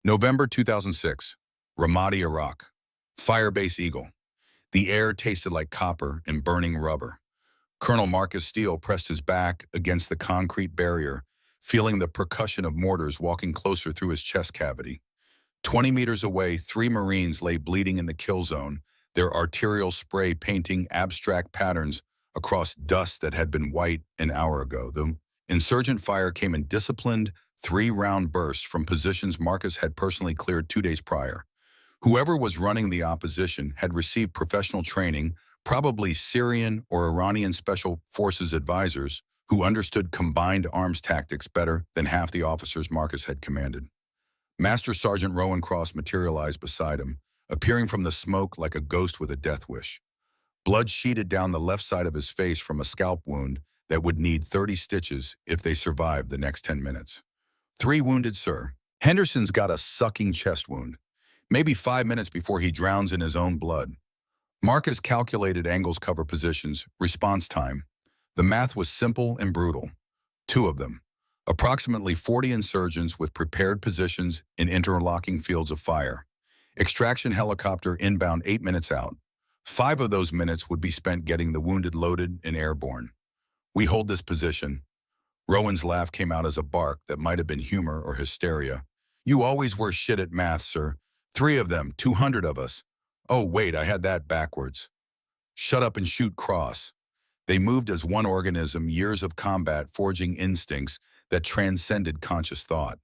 November 2006, Ramadi, Iraq. Firebase Eagle. The air tasted like copper and burning rubber. Colonel Marcus Steele pressed his back against the concrete barrier, feeling the percussion of mortars walking closer through his chest cavity. 20 meters away, 3 Marines lay bleeding in the kill zone, their arterial spray painting abstract patterns across dust that had been white an hour ago. The insurgent fire came in disciplined, 3-round bursts from positions Marcus had personally cleared 2 days prior. Whoever was running the opposition had received professional training, probably Syrian or Iranian special forces advisors who understood combined arms tactics better than half the officers Marcus had commanded. Master Sergeant Rowan Cross materialized beside him, appearing from the smoke like a ghost with a death wish. Blood sheeted down the left side of his face from a scalp wound that would need 30 stitches if they survived the next 10 minutes. 3 wounded, sir. Henderson's got a sucking chest wound. Maybe 5 minutes before he drowns in his own blood. Marcus calculated angles, cover positions, response time. The math was simple and brutal. 2 of them. Approximately 40 insurgents with prepared positions in interlocking fields of fire. Extraction helicopter inbound 8 minutes out. 5 of those minutes would be spent getting the wounded loaded and airborne. We hold this position. Rowan's laugh came out as a bark that might have been humor or hysteria. You always were shit at math, sir. 3 of them, 200 of us. Oh, wait, I had that backwards. Shut up and shoot, Cross. They moved as one organism, years of combat forging instincts that transcended conscious thought.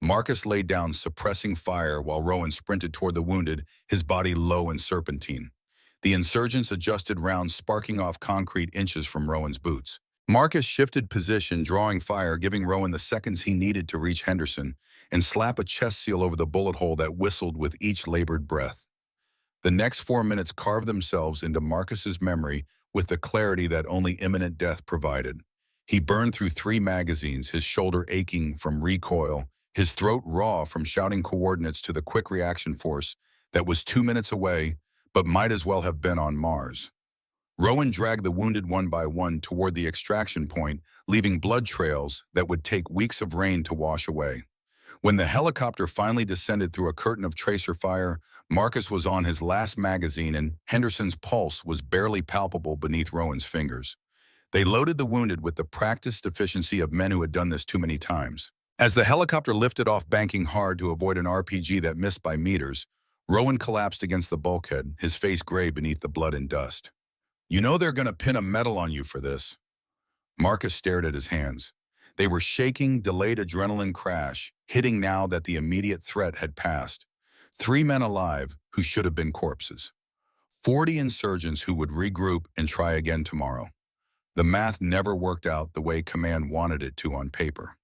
Marcus laid down, suppressing fire while Rowan sprinted toward the wounded, his body low and serpentine. The insurgents adjusted rounds, sparking off concrete inches from Rowan's boots. Marcus shifted position, drawing fire, giving Rowan the seconds he needed to reach Henderson and slap a chest seal over the bullet hole that whistled with each labored breath. The next 4 minutes carved themselves into Marcus's memory with the clarity that only imminent death provided. He burned through 3 magazines, his shoulder aching from recoil, his throat raw from shouting coordinates to the quick reaction force that was 2 minutes away, but might as well have been on Mars. Rowan dragged the wounded one by one toward the extraction point, leaving blood trails that would take weeks of rain to wash away. When the helicopter finally descended through a curtain of tracer fire, Marcus was on his last magazine and Henderson's pulse was barely palpable beneath Rowan's fingers. They loaded the wounded with the practiced efficiency of men who had done this too many times. As the helicopter lifted off, banking hard to avoid an RPG that missed by meters, Rowan collapsed against the bulkhead, his face gray beneath the blood and dust. You know they're going to pin a medal on you for this. Marcus stared at his hands. They were shaking, delayed adrenaline crash, hitting now that the immediate threat had passed. 3 men alive who should have been corpses. 40 insurgents who would regroup and try again tomorrow. The math never worked out the way command wanted it to on paper.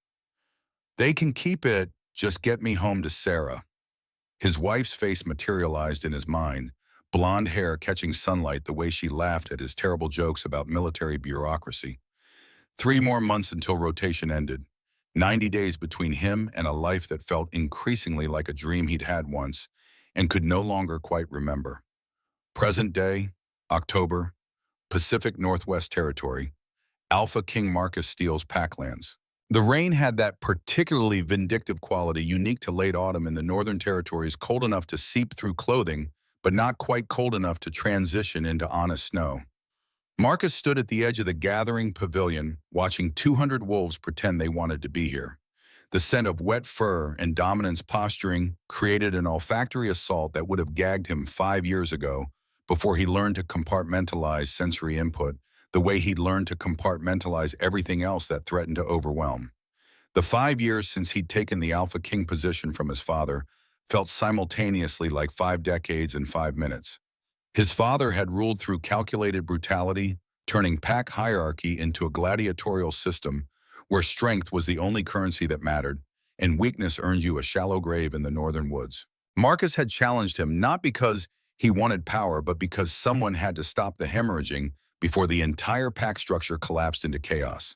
They can keep it, just get me home to Sarah. His wife's face materialized in his mind, blonde hair catching sunlight the way she laughed at his terrible jokes about military bureaucracy. 3 more months until rotation ended. 90 days between him and a life that felt increasingly like a dream he'd had once and could no longer quite remember. Present day, October, Pacific Northwest Territory, AlphaKing Marcus Steele's Packlands. The rain had that particularly vindictive quality unique to late autumn in the Northern Territories, cold enough to seep through clothing, but not quite cold enough to transition into honest snow. Marcus stood at the edge of the gathering pavilion, watching 200 wolves pretend they wanted to be here. The scent of wet fur and dominance posturing created an olfactory assault that would have gagged him 5 years ago before he learned to compartmentalize sensory input the way he'd learned to compartmentalize everything else that threatened to overwhelm. The 5 years since he'd taken the AlphaKing position from his father felt simultaneously like 5 decades and 5 minutes. His father had ruled through calculated brutality, turning pack hierarchy into a gladiatorial system where strength was the only currency that mattered, and weakness earned you a shallow grave in the northern woods. Marcus had challenged him not because he wanted power, but because someone had to stop the hemorrhaging before the entire pack structure collapsed into chaos.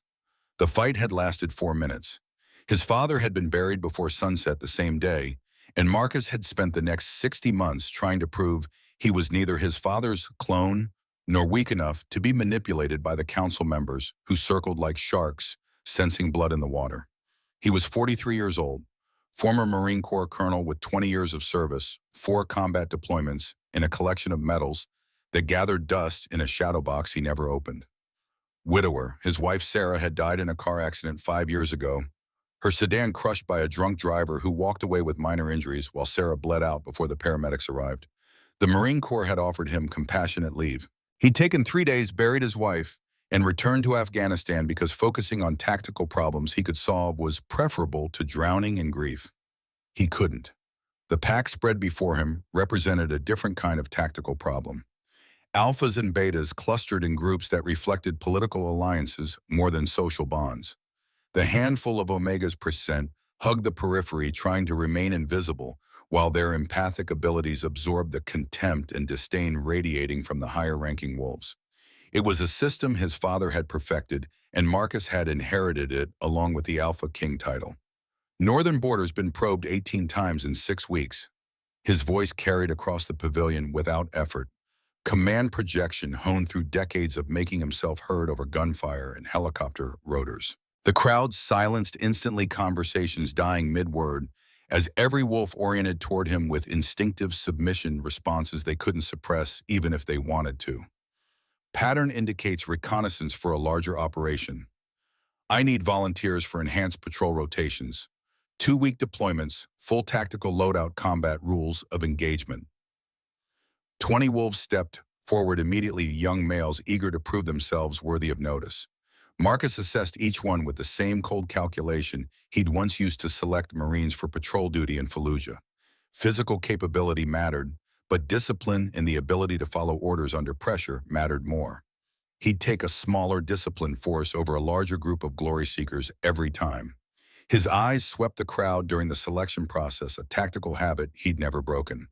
The fight had lasted 4 minutes. His father had been buried before sunset the same day, and Marcus had spent the next 60 months trying to prove he was neither his father's clone nor weak enough to be manipulated by the council members who circled like sharks, sensing blood in the water. He was 43 years old, former Marine Corps colonel with 20 years of service, 4 combat deployments, and a collection of medals that gathered dust in a shadow box he never opened. Widower, his wife Sarah had died in a car accident 5 years ago, her sedan crushed by a drunk driver who walked away with minor injuries while Sarah bled out before the paramedics arrived. The Marine Corps had offered him compassionate leave. He'd taken 3 days, buried his wife, and returned to Afghanistan because focusing on tactical problems he could solve was preferable to drowning in grief. He couldn't. The pack spread before him represented a different kind of tactical problem. Alphas and betas clustered in groups that reflected political alliances more than social bonds. The handful of Omega's percent hugged the periphery, trying to remain invisible, while their empathic abilities absorbed the contempt and disdain radiating from the higher-ranking wolves. It was a system his father had perfected, and Marcus had inherited it along with the AlphaKing title. Northern border's been probed 18 times in 6 weeks. His voice carried across the pavilion without effort. Command projection honed through decades of making himself heard over gunfire and helicopter rotors. The crowd silenced instantly, conversations dying mid-word, as every wolf oriented toward him with instinctive submission responses they couldn't suppress even if they wanted to. Pattern indicates reconnaissance for a larger operation. I need volunteers for enhanced patrol rotations, 2-week deployments, full tactical loadout, combat rules of engagement. 20 wolves stepped forward immediately, young males eager to prove themselves worthy of notice. Marcus assessed each one with the same cold calculation he'd once used to select Marines for patrol duty in Fallujah. Physical capability mattered, but discipline and the ability to follow orders under pressure mattered more. He'd take a smaller, disciplined force over a larger group of glory seekers every time. His eyes swept the crowd during the selection process, a tactical habit he'd never broken.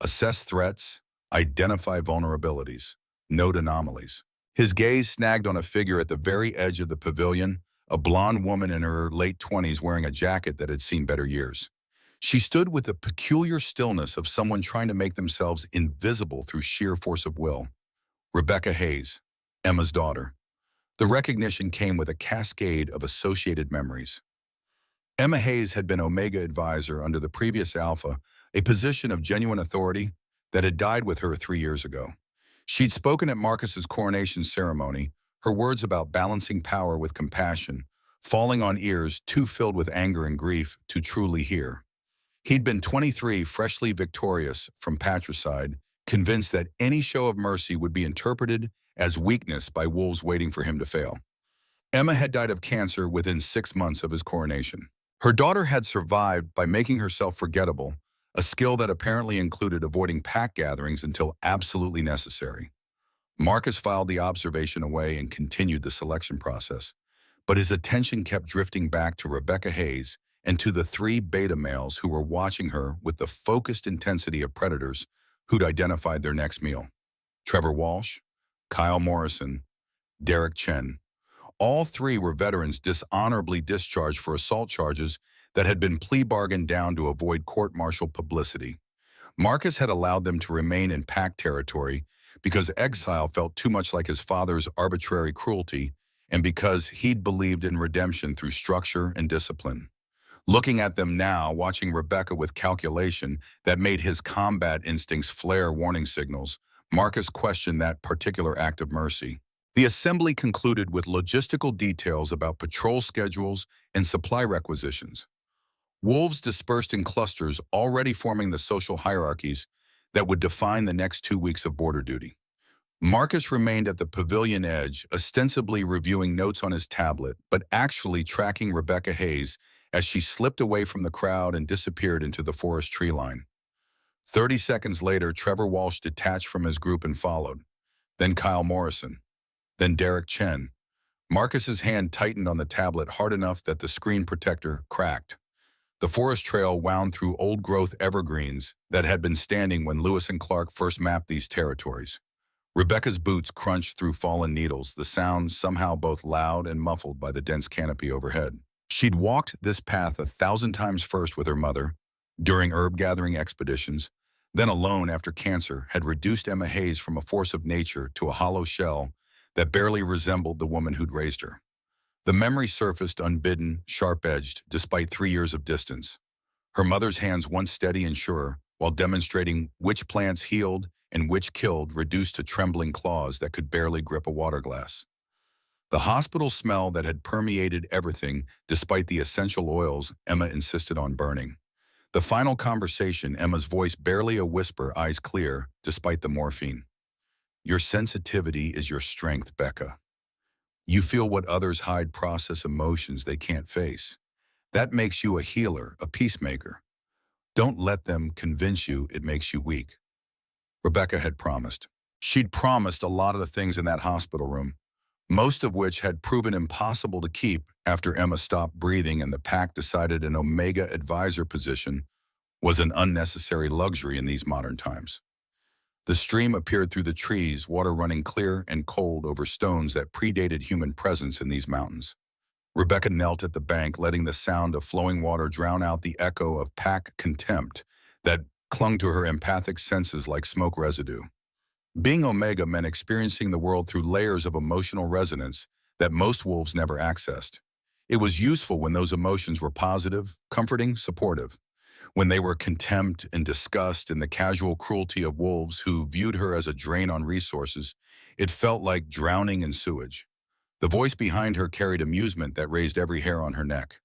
Assess threats, identify vulnerabilities, note anomalies. His gaze snagged on a figure at the very edge of the pavilion, a blonde woman in her late 20s wearing a jacket that had seen better years. She stood with the peculiar stillness of someone trying to make themselves invisible through sheer force of will. Rebecca Hayes, Emma's daughter. The recognition came with a cascade of associated memories. Emma Hayes had been Omega advisor under the previous Alpha, a position of genuine authority that had died with her 3 years ago. She'd spoken at Marcus's coronation ceremony, her words about balancing power with compassion, falling on ears too filled with anger and grief to truly hear. He'd been 23, freshly victorious from patricide, convinced that any show of mercy would be interpreted as weakness by wolves waiting for him to fail. Emma had died of cancer within 6 months of his coronation. Her daughter had survived by making herself forgettable, a skill that apparently included avoiding pack gatherings until absolutely necessary. Marcus filed the observation away and continued the selection process, but his attention kept drifting back to Rebecca Hayes and to the 3 beta males who were watching her with the focused intensity of predators who'd identified their next meal. Trevor Walsh, Kyle Morrison, Derek Chen. All 3 were veterans dishonorably discharged for assault charges that had been plea bargained down to avoid court-martial publicity. Marcus had allowed them to remain in pack territory because exile felt too much like his father's arbitrary cruelty and because he'd believed in redemption through structure and discipline. Looking at them now, watching Rebecca with calculation that made his combat instincts flare warning signals, Marcus questioned that particular act of mercy. The assembly concluded with logistical details about patrol schedules and supply requisitions. Wolves dispersed in clusters, already forming the social hierarchies that would define the next 2 weeks of border duty. Marcus remained at the pavilion edge, ostensibly reviewing notes on his tablet, but actually tracking Rebecca Hayes as she slipped away from the crowd and disappeared into the forest tree line. 30 seconds later, Trevor Walsh detached from his group and followed. Then Kyle Morrison. Then Derek Chen. Marcus's hand tightened on the tablet hard enough that the screen protector cracked. The forest trail wound through old-growth evergreens that had been standing when Lewis and Clark first mapped these territories. Rebecca's boots crunched through fallen needles, the sound somehow both loud and muffled by the dense canopy overhead. She'd walked this path 1,000 times, first with her mother, during herb-gathering expeditions, then alone after cancer had reduced Emma Hayes from a force of nature to a hollow shell that barely resembled the woman who'd raised her. The memory surfaced unbidden, sharp-edged, despite 3 years of distance. Her mother's hands once steady and sure, while demonstrating which plants healed and which killed, reduced to trembling claws that could barely grip a water glass. The hospital smell that had permeated everything, despite the essential oils Emma insisted on burning. The final conversation, Emma's voice barely a whisper, eyes clear, despite the morphine. Your sensitivity is your strength, Becca. You feel what others hide, process emotions they can't face. That makes you a healer, a peacemaker. Don't let them convince you it makes you weak. Rebecca had promised. She'd promised a lot of the things in that hospital room, most of which had proven impossible to keep after Emma stopped breathing and the pack decided an Omega advisor position was an unnecessary luxury in these modern times. The stream appeared through the trees, water running clear and cold over stones that predated human presence in these mountains. Rebecca knelt at the bank, letting the sound of flowing water drown out the echo of pack contempt that clung to her empathic senses like smoke residue. Being Omega meant experiencing the world through layers of emotional resonance that most wolves never accessed. It was useful when those emotions were positive, comforting, supportive. When they were contempt and disgust and the casual cruelty of wolves who viewed her as a drain on resources, it felt like drowning in sewage. The voice behind her carried amusement that raised every hair on her neck.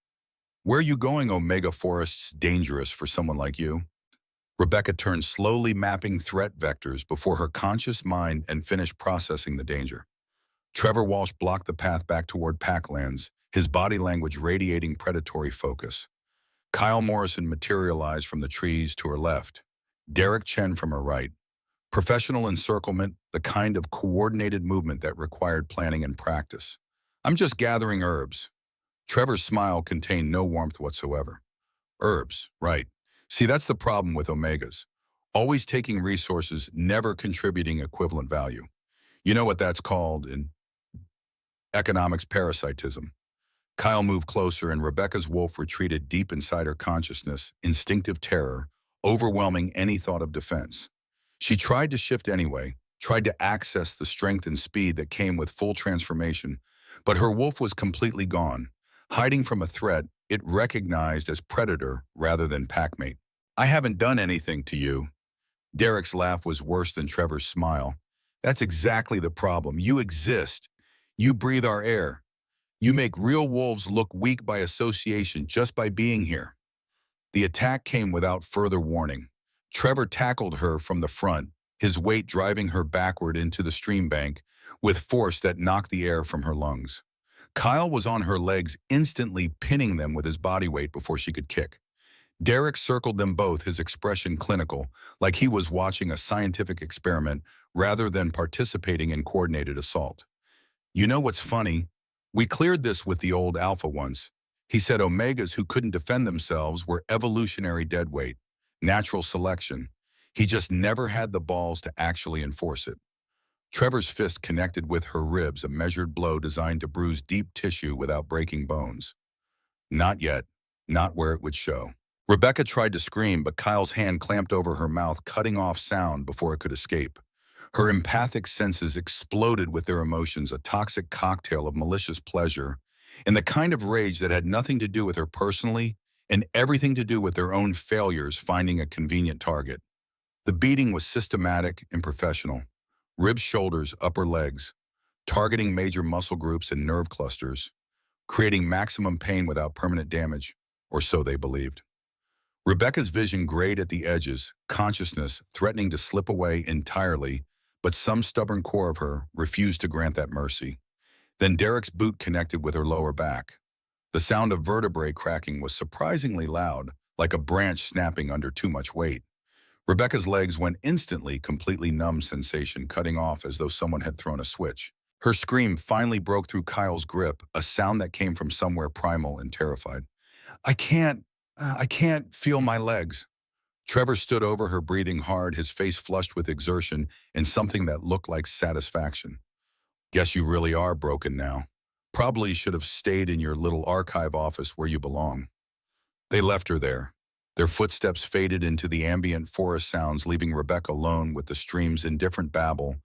Where are you going, Omega? Forest's dangerous for someone like you. Rebecca turned slowly, mapping threat vectors before her conscious mind and finished processing the danger. Trevor Walsh blocked the path back toward Packlands, his body language radiating predatory focus. Kyle Morrison materialized from the trees to her left, Derek Chen from her right. Professional encirclement, the kind of coordinated movement that required planning and practice. I'm just gathering herbs. Trevor's smile contained no warmth whatsoever. Herbs, right. See, that's the problem with Omegas. Always taking resources, never contributing equivalent value. You know what that's called in economics parasitism. Kyle moved closer and Rebecca's wolf retreated deep inside her consciousness, instinctive terror, overwhelming any thought of defense. She tried to shift anyway, tried to access the strength and speed that came with full transformation, but her wolf was completely gone, hiding from a threat it recognized as predator rather than packmate. I haven't done anything to you. Derek's laugh was worse than Trevor's smile. That's exactly the problem. You exist. You breathe our air. You make real wolves look weak by association just by being here. The attack came without further warning. Trevor tackled her from the front, his weight driving her backward into the stream bank with force that knocked the air from her lungs. Kyle was on her legs, instantly pinning them with his body weight before she could kick. Derek circled them both, his expression clinical, like he was watching a scientific experiment rather than participating in coordinated assault. You know what's funny? We cleared this with the old Alpha once. He said Omegas who couldn't defend themselves were evolutionary deadweight, natural selection. He just never had the balls to actually enforce it. Trevor's fist connected with her ribs, a measured blow designed to bruise deep tissue without breaking bones. Not yet, not where it would show. Rebecca tried to scream, but Kyle's hand clamped over her mouth, cutting off sound before it could escape. Her empathic senses exploded with their emotions, a toxic cocktail of malicious pleasure, and the kind of rage that had nothing to do with her personally and everything to do with their own failures finding a convenient target. The beating was systematic and professional. Ribs, shoulders, upper legs, targeting major muscle groups and nerve clusters, creating maximum pain without permanent damage, or so they believed. Rebecca's vision grayed at the edges, consciousness threatening to slip away entirely, but some stubborn core of her refused to grant that mercy. Then Derek's boot connected with her lower back. The sound of vertebrae cracking was surprisingly loud, like a branch snapping under too much weight. Rebecca's legs went instantly, completely numb sensation cutting off as though someone had thrown a switch. Her scream finally broke through Kyle's grip, a sound that came from somewhere primal and terrified. I can't feel my legs. Trevor stood over her, breathing hard, his face flushed with exertion and something that looked like satisfaction. Guess you really are broken now. Probably should have stayed in your little archive office where you belong. They left her there. Their footsteps faded into the ambient forest sounds, leaving Rebecca alone with the stream's indifferent babble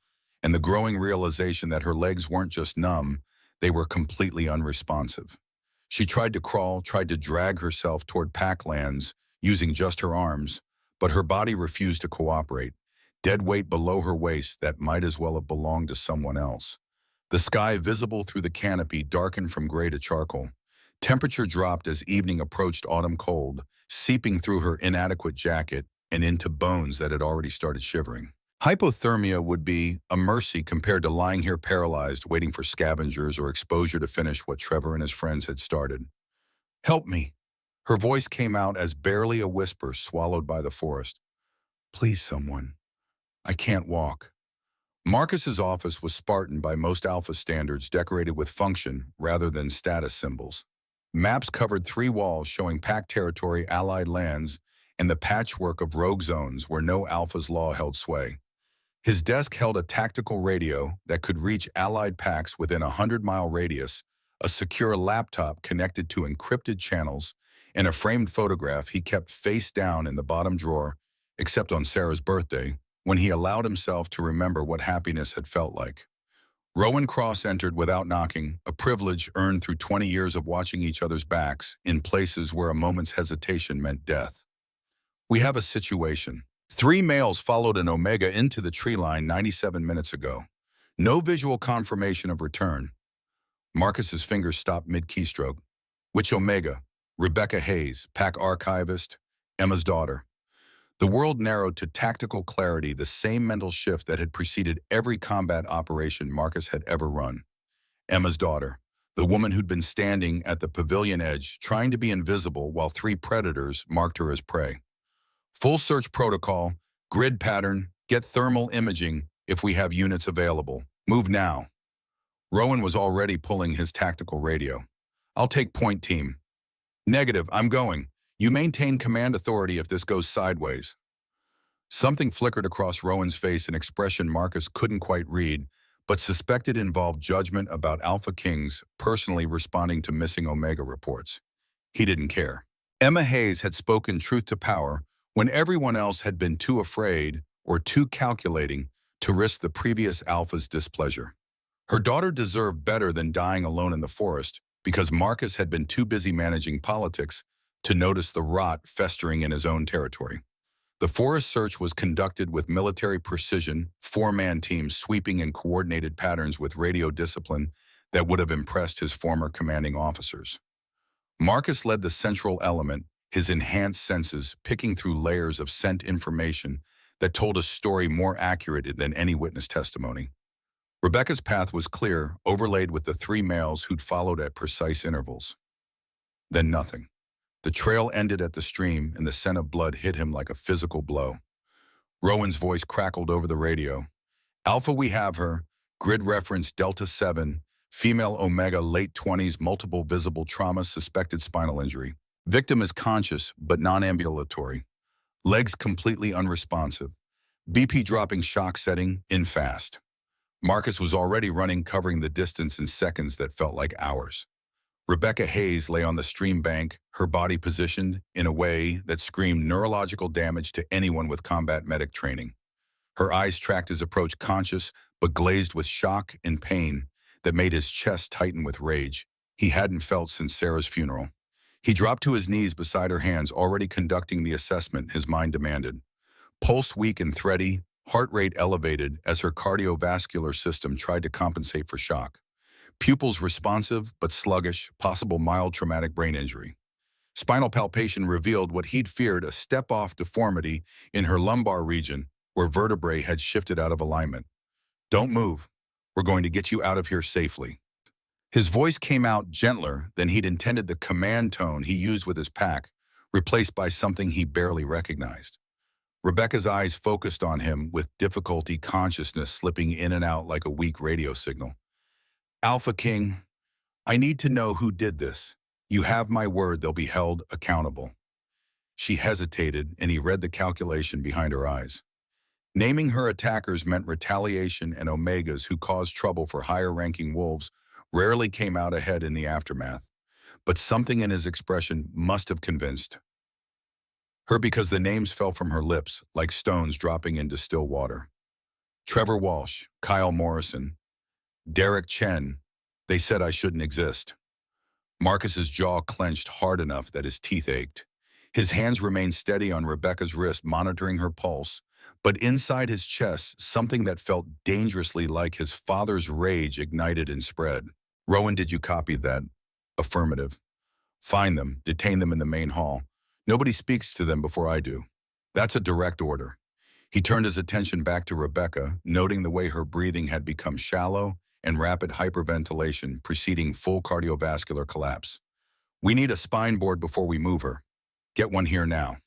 and the growing realization that her legs weren't just numb, they were completely unresponsive. She tried to crawl, tried to drag herself toward Packlands, using just her arms, but her body refused to cooperate, dead weight below her waist that might as well have belonged to someone else. The sky visible through the canopy darkened from gray to charcoal. Temperature dropped as evening approached autumn cold, seeping through her inadequate jacket and into bones that had already started shivering. Hypothermia would be a mercy compared to lying here paralyzed, waiting for scavengers or exposure to finish what Trevor and his friends had started. "Help me!" Her voice came out as barely a whisper swallowed by the forest. "Please, someone. I can't walk." Marcus's office was Spartan by most Alpha standards, decorated with function rather than status symbols. Maps covered 3 walls showing packed territory, allied lands, and the patchwork of rogue zones where no Alpha's law held sway. His desk held a tactical radio that could reach allied packs within a 100-mile radius, a secure laptop connected to encrypted channels, and a framed photograph he kept face down in the bottom drawer, except on Sarah's birthday, when he allowed himself to remember what happiness had felt like. Rowan Cross entered without knocking, a privilege earned through 20 years of watching each other's backs in places where a moment's hesitation meant death. "We have a situation." 3 males followed an Omega into the tree line 97 minutes ago. No visual confirmation of return. Marcus's fingers stopped mid-keystroke. Which Omega? Rebecca Hayes, pack archivist, Emma's daughter. The world narrowed to tactical clarity, the same mental shift that had preceded every combat operation Marcus had ever run. Emma's daughter, the woman who'd been standing at the pavilion edge, trying to be invisible while 3 predators marked her as prey. Full search protocol, grid pattern, get thermal imaging if we have units available. Move now. Rowan was already pulling his tactical radio. "I'll take point, team." "Negative, I'm going. You maintain command authority if this goes sideways." Something flickered across Rowan's face, an expression Marcus couldn't quite read, but suspected involved judgment about AlphaKings personally responding to missing Omega reports. He didn't care. Emma Hayes had spoken truth to power when everyone else had been too afraid or too calculating to risk the previous Alpha's displeasure. Her daughter deserved better than dying alone in the forest because Marcus had been too busy managing politics to notice the rot festering in his own territory. The forest search was conducted with military precision, 4-man teams sweeping in coordinated patterns with radio discipline that would have impressed his former commanding officers. Marcus led the central element, his enhanced senses picking through layers of scent information that told a story more accurate than any witness testimony. Rebecca's path was clear, overlaid with the 3 males who'd followed at precise intervals. Then nothing. The trail ended at the stream, and the scent of blood hit him like a physical blow. Rowan's voice crackled over the radio. "Alpha, we have her. Grid reference Delta 7. Female Omega, late 20s, multiple visible trauma, suspected spinal injury. Victim is conscious, but non-ambulatory. Legs completely unresponsive. BP dropping, shock setting, in fast." Marcus was already running, covering the distance in seconds that felt like hours. Rebecca Hayes lay on the stream bank, her body positioned in a way that screamed neurological damage to anyone with combat medic training. Her eyes tracked his approach, conscious but glazed with shock and pain that made his chest tighten with rage he hadn't felt since Sarah's funeral. He dropped to his knees beside her, hands already conducting the assessment his mind demanded. Pulse weak and thready, heart rate elevated as her cardiovascular system tried to compensate for shock. Pupils responsive but sluggish, possible mild traumatic brain injury. Spinal palpation revealed what he'd feared, a step-off deformity in her lumbar region where vertebrae had shifted out of alignment. "Don't move. We're going to get you out of here safely." His voice came out gentler than he'd intended, the command tone he used with his pack, replaced by something he barely recognized. Rebecca's eyes focused on him with difficulty, consciousness slipping in and out like a weak radio signal. "AlphaKing, I need to know who did this. You have my word they'll be held accountable." She hesitated, and he read the calculation behind her eyes. Naming her attackers meant retaliation, and Omegas who caused trouble for higher-ranking wolves rarely came out ahead in the aftermath. But something in his expression must have convinced her, because the names fell from her lips like stones dropping into still water. Trevor Walsh, Kyle Morrison, Derek Chen. They said I shouldn't exist. Marcus's jaw clenched hard enough that his teeth ached. His hands remained steady on Rebecca's wrist, monitoring her pulse, but inside his chest, something that felt dangerously like his father's rage ignited and spread. "Rowan, did you copy that?" "Affirmative." "Find them, detain them in the main hall. Nobody speaks to them before I do." "That's a direct order." He turned his attention back to Rebecca, noting the way her breathing had become shallow and rapid hyperventilation preceding full cardiovascular collapse. "We need a spine board before we move her. Get one here now."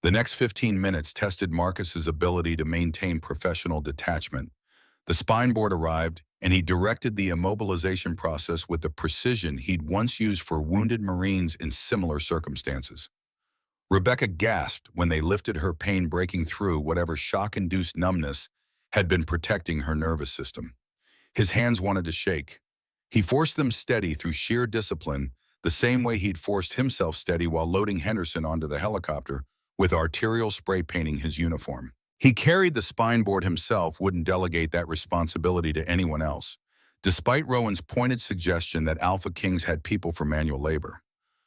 The next 15 minutes tested Marcus's ability to maintain professional detachment. The spine board arrived, and he directed the immobilization process with the precision he'd once used for wounded Marines in similar circumstances. Rebecca gasped when they lifted her, pain breaking through whatever shock-induced numbness had been protecting her nervous system. His hands wanted to shake. He forced them steady through sheer discipline, the same way he'd forced himself steady while loading Henderson onto the helicopter with arterial spray painting his uniform. He carried the spine board himself, wouldn't delegate that responsibility to anyone else, despite Rowan's pointed suggestion that AlphaKings had people for manual labor.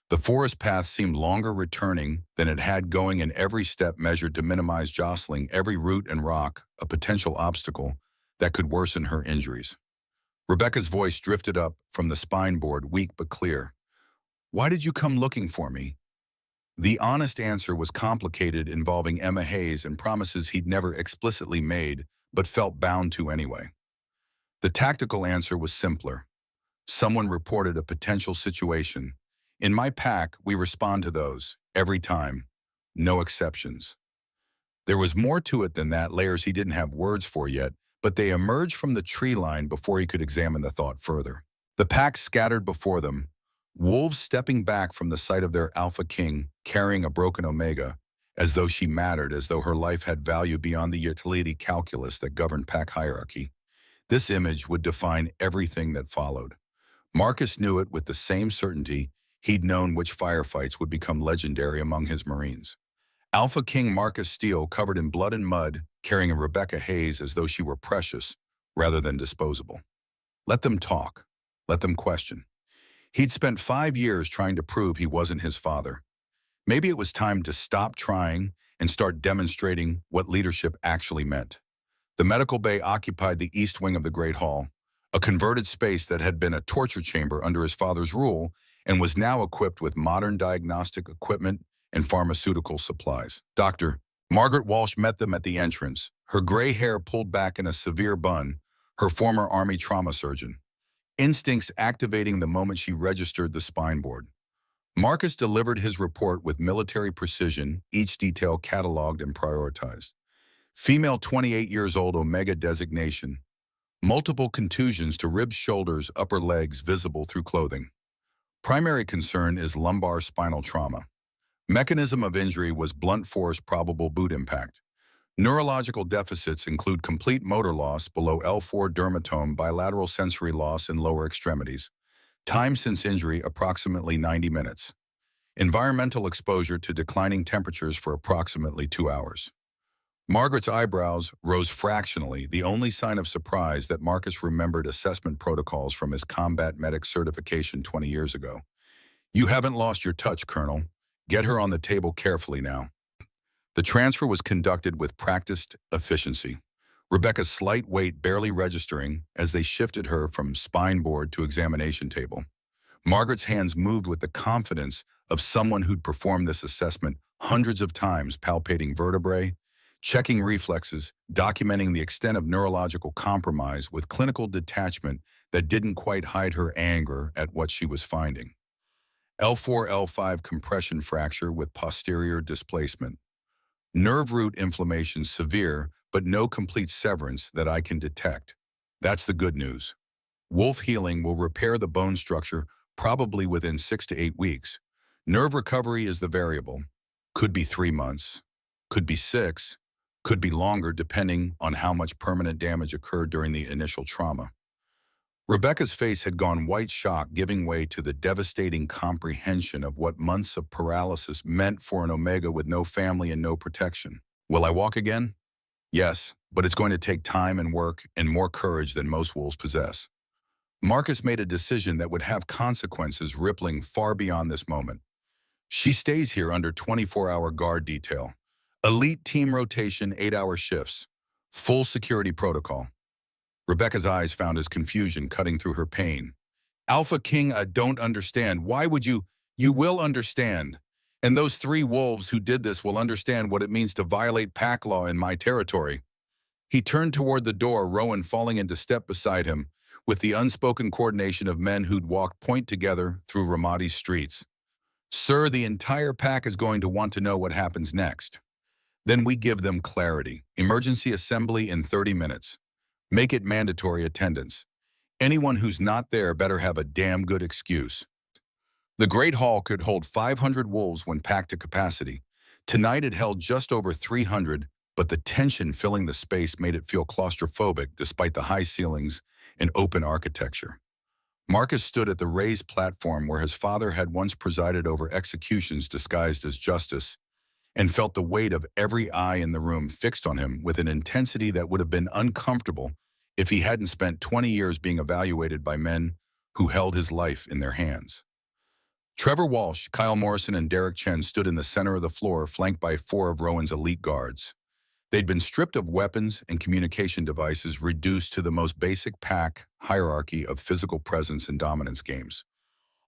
The forest path seemed longer returning than it had going, and every step measured to minimize jostling, every root and rock a potential obstacle that could worsen her injuries. Rebecca's voice drifted up from the spine board, weak but clear. "Why did you come looking for me?" The honest answer was complicated, involving Emma Hayes and promises he'd never explicitly made, but felt bound to anyway. The tactical answer was simpler. Someone reported a potential situation. In my pack, we respond to those, every time. No exceptions. There was more to it than that, layers he didn't have words for yet, but they emerged from the tree line before he could examine the thought further. The pack scattered before them, wolves stepping back from the sight of their AlphaKing, carrying a broken Omega, as though she mattered, as though her life had value beyond the utility calculus that governed pack hierarchy. This image would define everything that followed. Marcus knew it with the same certainty he'd known which firefights would become legendary among his Marines. AlphaKing Marcus Steele, covered in blood and mud, carrying a Rebecca Hayes as though she were precious rather than disposable. Let them talk. Let them question. He'd spent 5 years trying to prove he wasn't his father. Maybe it was time to stop trying and start demonstrating what leadership actually meant. The medical bay occupied the east wing of the Great Hall, a converted space that had been a torture chamber under his father's rule and was now equipped with modern diagnostic equipment and pharmaceutical supplies. Dr. Margaret Walsh met them at the entrance, her gray hair pulled back in a severe bun, her former Army trauma surgeon. Instincts activating the moment she registered the spine board. Marcus delivered his report with military precision, each detail cataloged and prioritized. Female, 28 years old, Omega designation. Multiple contusions to ribs, shoulders, upper legs visible through clothing. Primary concern is lumbar spinal trauma. Mechanism of injury was blunt force, probable boot impact. Neurological deficits include complete motor loss below L4 dermatome, bilateral sensory loss in lower extremities. Time since injury, approximately 90 minutes. Environmental exposure to declining temperatures for approximately 2 hours. Margaret's eyebrows rose fractionally, the only sign of surprise that Marcus remembered assessment protocols from his combat medic certification 20 years ago. "You haven't lost your touch, Colonel. Get her on the table carefully now." The transfer was conducted with practiced efficiency, Rebecca's slight weight barely registering as they shifted her from spine board to examination table. Margaret's hands moved with the confidence of someone who'd performed this assessment hundreds of times, palpating vertebrae, checking reflexes, documenting the extent of neurological compromise with clinical detachment that didn't quite hide her anger at what she was finding. L4, L5 compression fracture with posterior displacement. Nerve root inflammation severe, but no complete severance that I can detect. That's the good news. Wolf healing will repair the bone structure probably within 6 to 8 weeks. Nerve recovery is the variable. Could be 3 months, could be 6, could be longer depending on how much permanent damage occurred during the initial trauma. Rebecca's face had gone white shock, giving way to the devastating comprehension of what months of paralysis meant for an Omega with no family and no protection. "Will I walk again?" "Yes, but it's going to take time and work and more courage than most wolves possess." Marcus made a decision that would have consequences rippling far beyond this moment. She stays here under 24-hour guard detail. Elite team rotation, 8-hour shifts. Full security protocol. Rebecca's eyes found his confusion cutting through her pain. AlphaKing, I don't understand. Why would you? You will understand. And those three wolves who did this will understand what it means to violate pack law in my territory. He turned toward the door, Rowan falling into step beside him, with the unspoken coordination of men who'd walked point together through Ramadi's streets. Sir, the entire pack is going to want to know what happens next. Then we give them clarity. Emergency assembly in 30 minutes. Make it mandatory attendance. Anyone who's not there better have a damn good excuse. The Great Hall could hold 500 wolves when packed to capacity. Tonight it held just over 300, but the tension filling the space made it feel claustrophobic despite the high ceilings and open architecture. Marcus stood at the raised platform where his father had once presided over executions disguised as justice and felt the weight of every eye in the room fixed on him with an intensity that would have been uncomfortable if he hadn't spent 20 years being evaluated by men who held his life in their hands. Trevor Walsh, Kyle Morrison, and Derek Chen stood in the center of the floor, flanked by 4 of Rowan's elite guards. They'd been stripped of weapons and communication devices, reduced to the most basic pack hierarchy of physical presence and dominance games.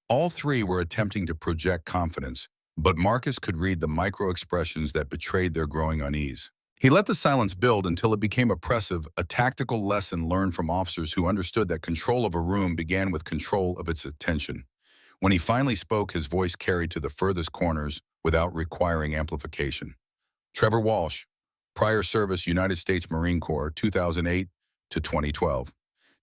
All 3 were attempting to project confidence, but Marcus could read the micro-expressions that betrayed their growing unease. He let the silence build until it became oppressive, a tactical lesson learned from officers who understood that control of a room began with control of its attention. When he finally spoke, his voice carried to the furthest corners without requiring amplification. Trevor Walsh, prior service United States Marine Corps, 2008 to 2012.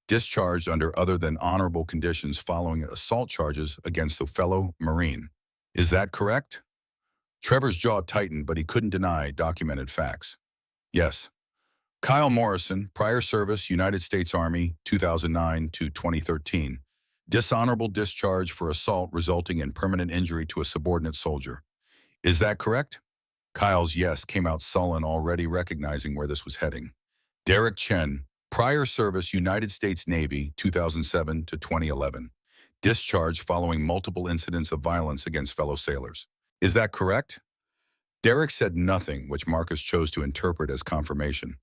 Discharged under other than honorable conditions following assault charges against a fellow Marine. Is that correct? Trevor's jaw tightened, but he couldn't deny documented facts. Yes. Kyle Morrison, prior service United States Army, 2009 to 2013. Dishonorable discharge for assault resulting in permanent injury to a subordinate soldier. Is that correct? Kyle's yes came out sullen, already recognizing where this was heading. Derek Chen, prior service United States Navy, 2007 to 2011. Discharge following multiple incidents of violence against fellow sailors. Is that correct? Derek said nothing, which Marcus chose to interpret as confirmation.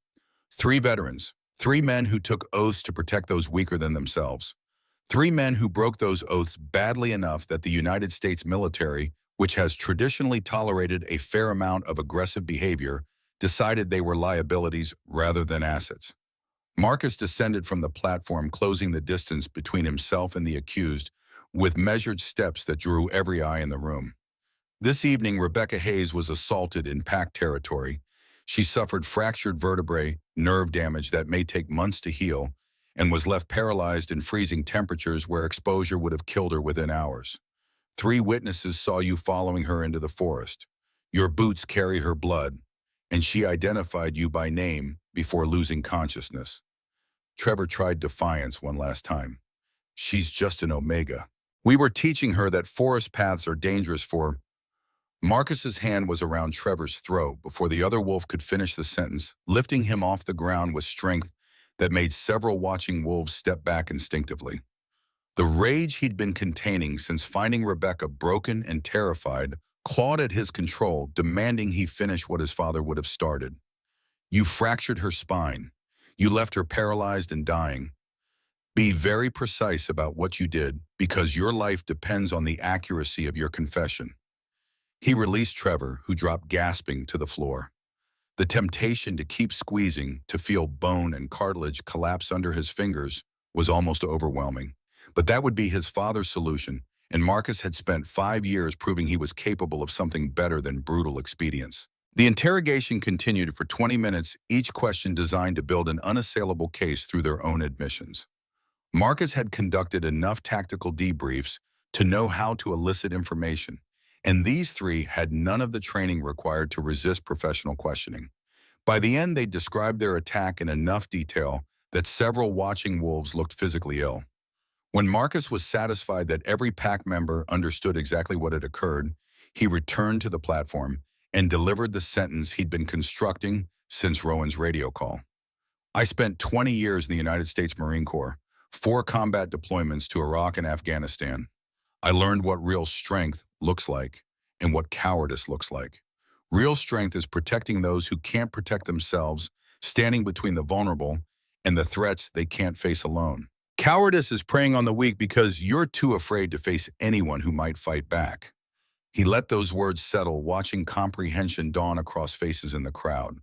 3 veterans, 3 men who took oaths to protect those weaker than themselves. 3 men who broke those oaths badly enough that the United States military, which has traditionally tolerated a fair amount of aggressive behavior, decided they were liabilities rather than assets. Marcus descended from the platform, closing the distance between himself and the accused with measured steps that drew every eye in the room. This evening, Rebecca Hayes was assaulted in pack territory. She suffered fractured vertebrae, nerve damage that may take months to heal, and was left paralyzed in freezing temperatures where exposure would have killed her within hours. 3 witnesses saw you following her into the forest. Your boots carry her blood, and she identified you by name before losing consciousness. Trevor tried defiance one last time. She's just an Omega. We were teaching her that forest paths are dangerous for... Marcus's hand was around Trevor's throat before the other wolf could finish the sentence, lifting him off the ground with strength that made several watching wolves step back instinctively. The rage he'd been containing since finding Rebecca broken and terrified clawed at his control, demanding he finish what his father would have started. You fractured her spine. You left her paralyzed and dying. Be very precise about what you did, because your life depends on the accuracy of your confession. He released Trevor, who dropped gasping to the floor. The temptation to keep squeezing, to feel bone and cartilage collapse under his fingers, was almost overwhelming. But that would be his father's solution, and Marcus had spent 5 years proving he was capable of something better than brutal expedience. The interrogation continued for 20 minutes, each question designed to build an unassailable case through their own admissions. Marcus had conducted enough tactical debriefs to know how to elicit information, and these 3 had none of the training required to resist professional questioning. By the end, they described their attack in enough detail that several watching wolves looked physically ill. When Marcus was satisfied that every pack member understood exactly what had occurred, he returned to the platform and delivered the sentence he'd been constructing since Rowan's radio call. I spent 20 years in the United States Marine Corps, 4 combat deployments to Iraq and Afghanistan. I learned what real strength looks like, and what cowardice looks like. Real strength is protecting those who can't protect themselves, standing between the vulnerable and the threats they can't face alone. Cowardice is preying on the weak because you're too afraid to face anyone who might fight back. He let those words settle, watching comprehension dawn across faces in the crowd.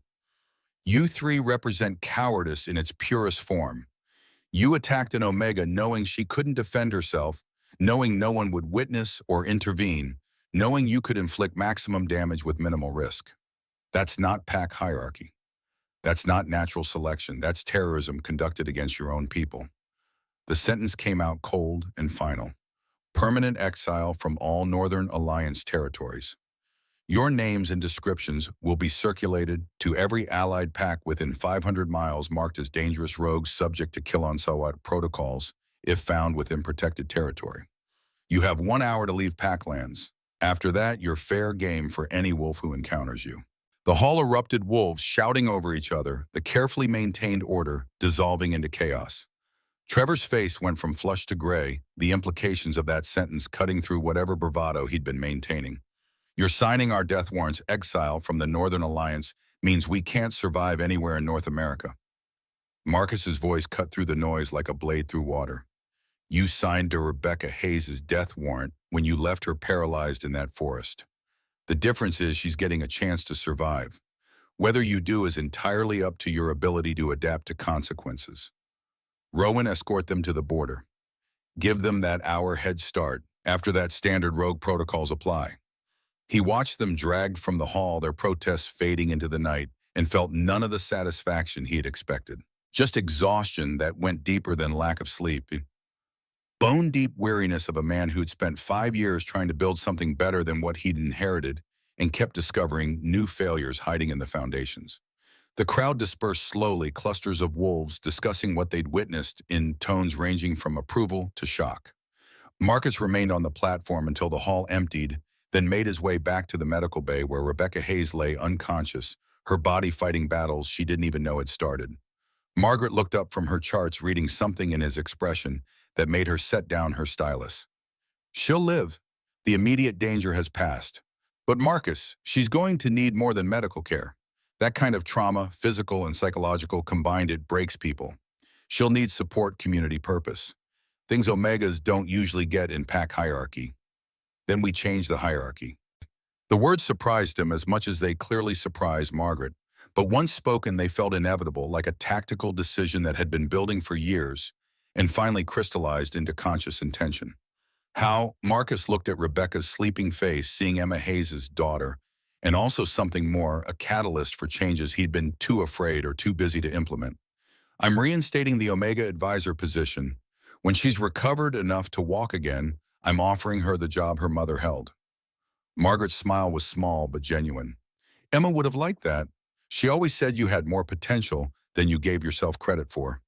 You three represent cowardice in its purest form. You attacked an Omega knowing she couldn't defend herself, knowing no one would witness or intervene, knowing you could inflict maximum damage with minimal risk. That's not pack hierarchy. That's not natural selection. That's terrorism conducted against your own people. The sentence came out cold and final. Permanent exile from all Northern Alliance territories. Your names and descriptions will be circulated to every allied pack within 500 miles marked as dangerous rogues subject to kill-on-sight protocols if found within protected territory. You have 1 hour to leave pack lands. After that, you're fair game for any wolf who encounters you. The hall erupted, wolves shouting over each other, the carefully maintained order dissolving into chaos. Trevor's face went from flush to gray, the implications of that sentence cutting through whatever bravado he'd been maintaining. You're signing our death warrants. Exile from the Northern Alliance means we can't survive anywhere in North America. Marcus's voice cut through the noise like a blade through water. You signed to Rebecca Hayes' death warrant when you left her paralyzed in that forest. The difference is she's getting a chance to survive. Whether you do is entirely up to your ability to adapt to consequences. Rowan, escort them to the border. Give them that hour head start. After that, standard rogue protocols apply. He watched them dragged from the hall, their protests fading into the night, and felt none of the satisfaction he had expected. Just exhaustion that went deeper than lack of sleep. Bone-deep weariness of a man who'd spent 5 years trying to build something better than what he'd inherited and kept discovering new failures hiding in the foundations. The crowd dispersed slowly, clusters of wolves discussing what they'd witnessed in tones ranging from approval to shock. Marcus remained on the platform until the hall emptied, then made his way back to the medical bay where Rebecca Hayes lay unconscious, her body fighting battles she didn't even know had started. Margaret looked up from her charts, reading something in his expression that made her set down her stylus. She'll live. The immediate danger has passed. But Marcus, she's going to need more than medical care. That kind of trauma, physical and psychological combined, it breaks people. She'll need support, community purpose. Things Omegas don't usually get in pack hierarchy. Then we change the hierarchy. The words surprised him as much as they clearly surprised Margaret, but once spoken they felt inevitable, like a tactical decision that had been building for years and finally crystallized into conscious intention. How Marcus looked at Rebecca's sleeping face, seeing Emma Hayes' daughter, and also something more, a catalyst for changes he'd been too afraid or too busy to implement. I'm reinstating the Omega advisor position. When she's recovered enough to walk again, I'm offering her the job her mother held. Margaret's smile was small but genuine. Emma would have liked that. She always said you had more potential than you gave yourself credit for.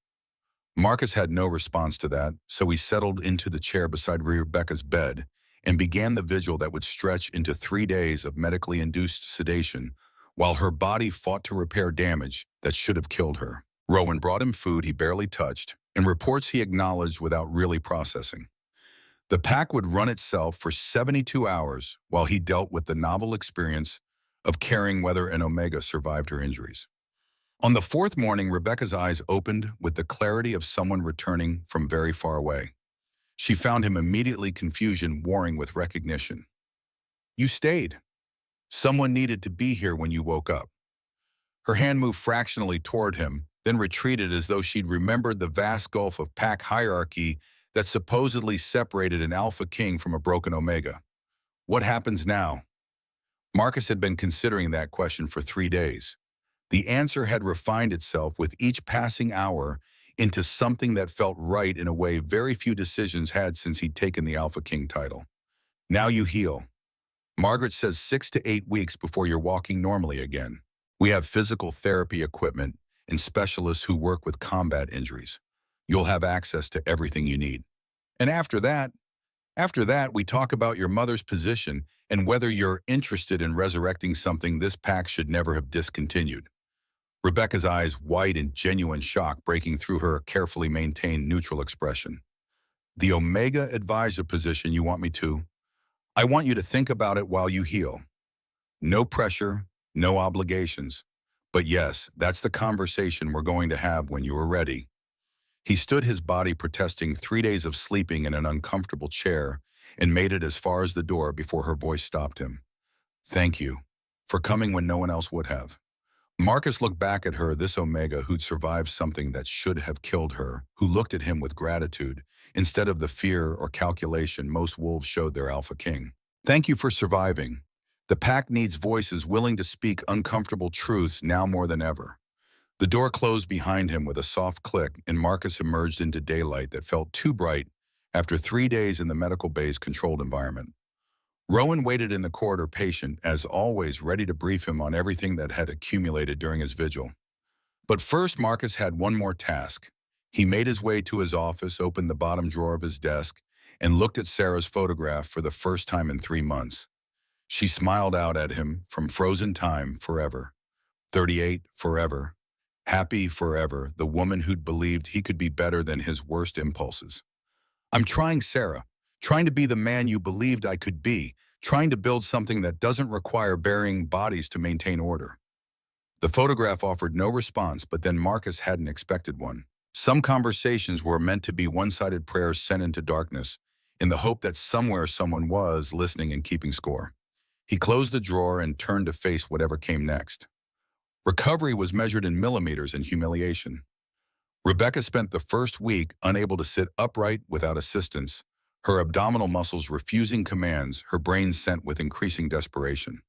Marcus had no response to that, so he settled into the chair beside Rebecca's bed and began the vigil that would stretch into 3 days of medically induced sedation while her body fought to repair damage that should have killed her. Rowan brought him food he barely touched and reports he acknowledged without really processing. The pack would run itself for 72 hours while he dealt with the novel experience of caring whether an Omega survived her injuries. On the 4th morning, Rebecca's eyes opened with the clarity of someone returning from very far away. She found him immediately, confusion warring with recognition. You stayed. Someone needed to be here when you woke up. Her hand moved fractionally toward him, then retreated as though she'd remembered the vast gulf of pack hierarchy that supposedly separated an AlphaKing from a broken Omega. What happens now? Marcus had been considering that question for 3 days. The answer had refined itself with each passing hour into something that felt right in a way very few decisions had since he'd taken the AlphaKing title. Now you heal. Margaret says 6 to 8 weeks before you're walking normally again. We have physical therapy equipment and specialists who work with combat injuries. You'll have access to everything you need. And after that, we talk about your mother's position and whether you're interested in resurrecting something this pack should never have discontinued. Rebecca's eyes wide in genuine shock, breaking through her carefully maintained neutral expression. The Omega advisor position you want me to? I want you to think about it while you heal. No pressure, no obligations. But yes, that's the conversation we're going to have when you are ready. He stood his body protesting 3 days of sleeping in an uncomfortable chair and made it as far as the door before her voice stopped him. Thank you for coming when no one else would have. Marcus looked back at her, this Omega who'd survived something that should have killed her, who looked at him with gratitude, instead of the fear or calculation most wolves showed their Alpha King. Thank you for surviving. The pack needs voices willing to speak uncomfortable truths now more than ever. The door closed behind him with a soft click, and Marcus emerged into daylight that felt too bright after 3 days in the medical bay's controlled environment. Rowan waited in the corridor, patient, as always, ready to brief him on everything that had accumulated during his vigil. But first, Marcus had one more task. He made his way to his office, opened the bottom drawer of his desk, and looked at Sarah's photograph for the first time in 3 months. She smiled out at him from frozen time forever. 38, forever. Happy forever, the woman who'd believed he could be better than his worst impulses. I'm trying, Sarah. Trying to be the man you believed I could be. Trying to build something that doesn't require burying bodies to maintain order. The photograph offered no response, but then Marcus hadn't expected one. Some conversations were meant to be one-sided prayers sent into darkness, in the hope that somewhere someone was listening and keeping score. He closed the drawer and turned to face whatever came next. Recovery was measured in millimeters in humiliation. Rebecca spent the first week unable to sit upright without assistance, her abdominal muscles refusing commands, her brain sent with increasing desperation.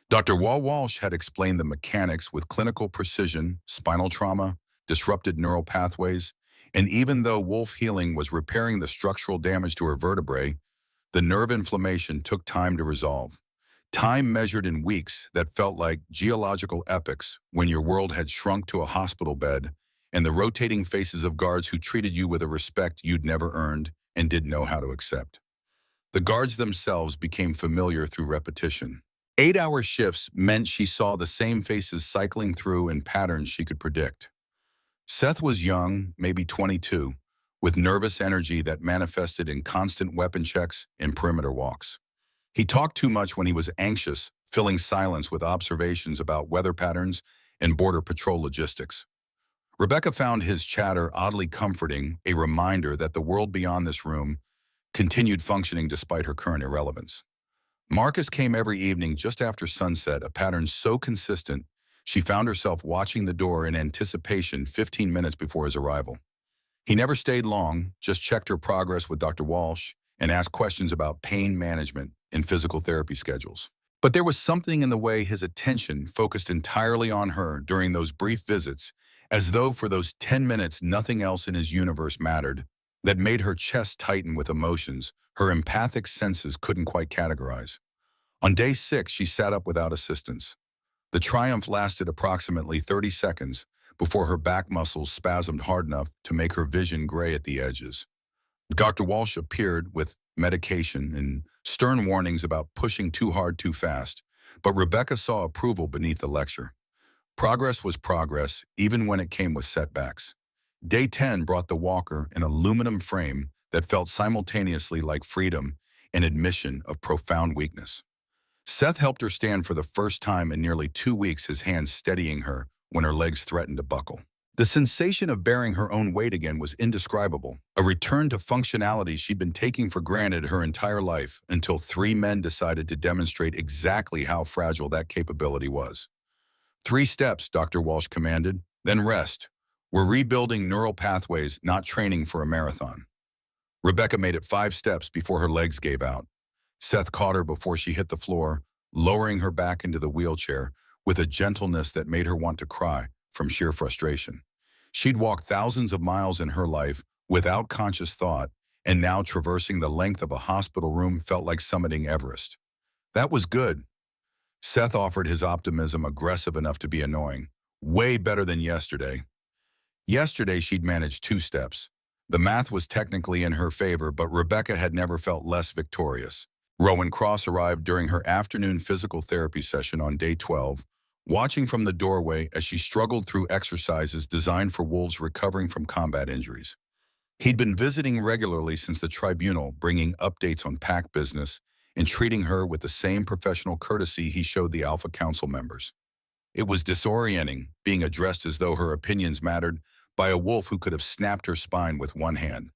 Dr. Walsh had explained the mechanics with clinical precision: spinal trauma, disrupted neural pathways, and even though Wolf Healing was repairing the structural damage to her vertebrae, the nerve inflammation took time to resolve. Time measured in weeks that felt like geological epochs when your world had shrunk to a hospital bed and the rotating faces of guards who treated you with a respect you'd never earned and didn't know how to accept. The guards themselves became familiar through repetition. 8-hour shifts meant she saw the same faces cycling through in patterns she could predict. Seth was young, maybe 22, with nervous energy that manifested in constant weapon checks and perimeter walks. He talked too much when he was anxious, filling silence with observations about weather patterns and border patrol logistics. Rebecca found his chatter oddly comforting, a reminder that the world beyond this room continued functioning despite her current irrelevance. Marcus came every evening just after sunset, a pattern so consistent she found herself watching the door in anticipation 15 minutes before his arrival. He never stayed long, just checked her progress with Dr. Walsh and asked questions about pain management and physical therapy schedules. But there was something in the way his attention focused entirely on her during those brief visits, as though for those 10 minutes nothing else in his universe mattered, that made her chest tighten with emotions her empathic senses couldn't quite categorize. On day 6, she sat up without assistance. The triumph lasted approximately 30 seconds before her back muscles spasmed hard enough to make her vision gray at the edges. Dr. Walsh appeared with medication and stern warnings about pushing too hard too fast, but Rebecca saw approval beneath the lecture. Progress was progress, even when it came with setbacks. Day 10 brought the walker, an aluminum frame that felt simultaneously like freedom and admission of profound weakness. Seth helped her stand for the first time in nearly 2 weeks, his hands steadying her when her legs threatened to buckle. The sensation of bearing her own weight again was indescribable, a return to functionality she'd been taking for granted her entire life until 3 men decided to demonstrate exactly how fragile that capability was. 3 steps, Dr. Walsh commanded, then rest. We're rebuilding neural pathways, not training for a marathon. Rebecca made it 5 steps before her legs gave out. Seth caught her before she hit the floor, lowering her back into the wheelchair with a gentleness that made her want to cry from sheer frustration. She'd walked thousands of miles in her life without conscious thought, and now traversing the length of a hospital room felt like summiting Everest. That was good. Seth offered his optimism, aggressive enough to be annoying. Way better than yesterday. Yesterday she'd managed 2 steps. The math was technically in her favor, but Rebecca had never felt less victorious. Rowan Cross arrived during her afternoon physical therapy session on day 12, watching from the doorway as she struggled through exercises designed for wolves recovering from combat injuries. He'd been visiting regularly since the tribunal, bringing updates on pack business and treating her with the same professional courtesy he showed the Alpha Council members. It was disorienting, being addressed as though her opinions mattered by a wolf who could have snapped her spine with one hand.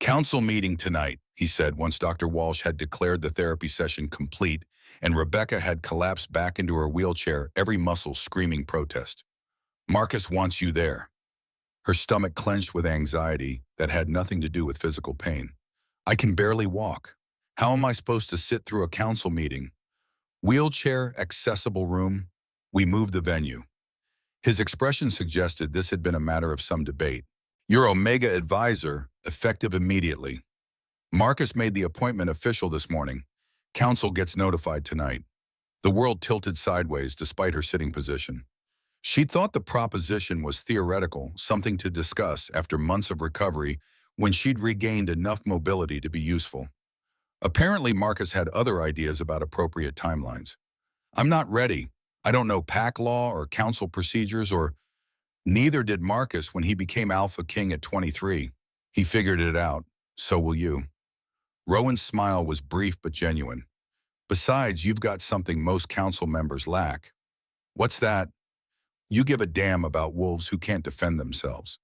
"Council meeting tonight," he said once Dr. Walsh had declared the therapy session complete and Rebecca had collapsed back into her wheelchair, every muscle screaming protest. "Marcus wants you there." Her stomach clenched with anxiety that had nothing to do with physical pain. "I can barely walk. How am I supposed to sit through a council meeting? Wheelchair accessible room?" We moved the venue. His expression suggested this had been a matter of some debate. "Your Omega advisor, effective immediately. Marcus made the appointment official this morning. Council gets notified tonight." The world tilted sideways despite her sitting position. She thought the proposition was theoretical, something to discuss after months of recovery when she'd regained enough mobility to be useful. Apparently, Marcus had other ideas about appropriate timelines. "I'm not ready. I don't know PAC law or council procedures or..." Neither did Marcus when he became AlphaKing at 23. He figured it out. So will you. Rowan's smile was brief but genuine. "Besides, you've got something most council members lack." "What's that?" "You give a damn about wolves who can't defend themselves."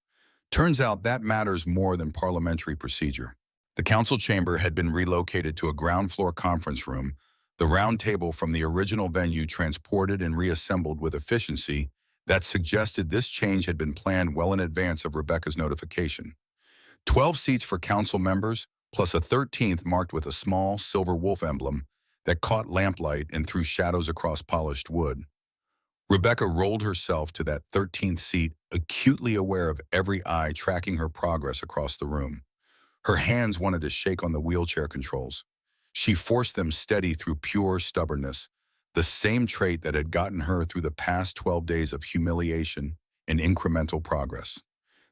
Turns out that matters more than parliamentary procedure. The council chamber had been relocated to a ground floor conference room, the round table from the original venue transported and reassembled with efficiency that suggested this change had been planned well in advance of Rebecca's notification. 12 seats for council members, plus a 13th marked with a small silver wolf emblem that caught lamplight and threw shadows across polished wood. Rebecca rolled herself to that 13th seat, acutely aware of every eye tracking her progress across the room. Her hands wanted to shake on the wheelchair controls. She forced them steady through pure stubbornness, the same trait that had gotten her through the past 12 days of humiliation and incremental progress.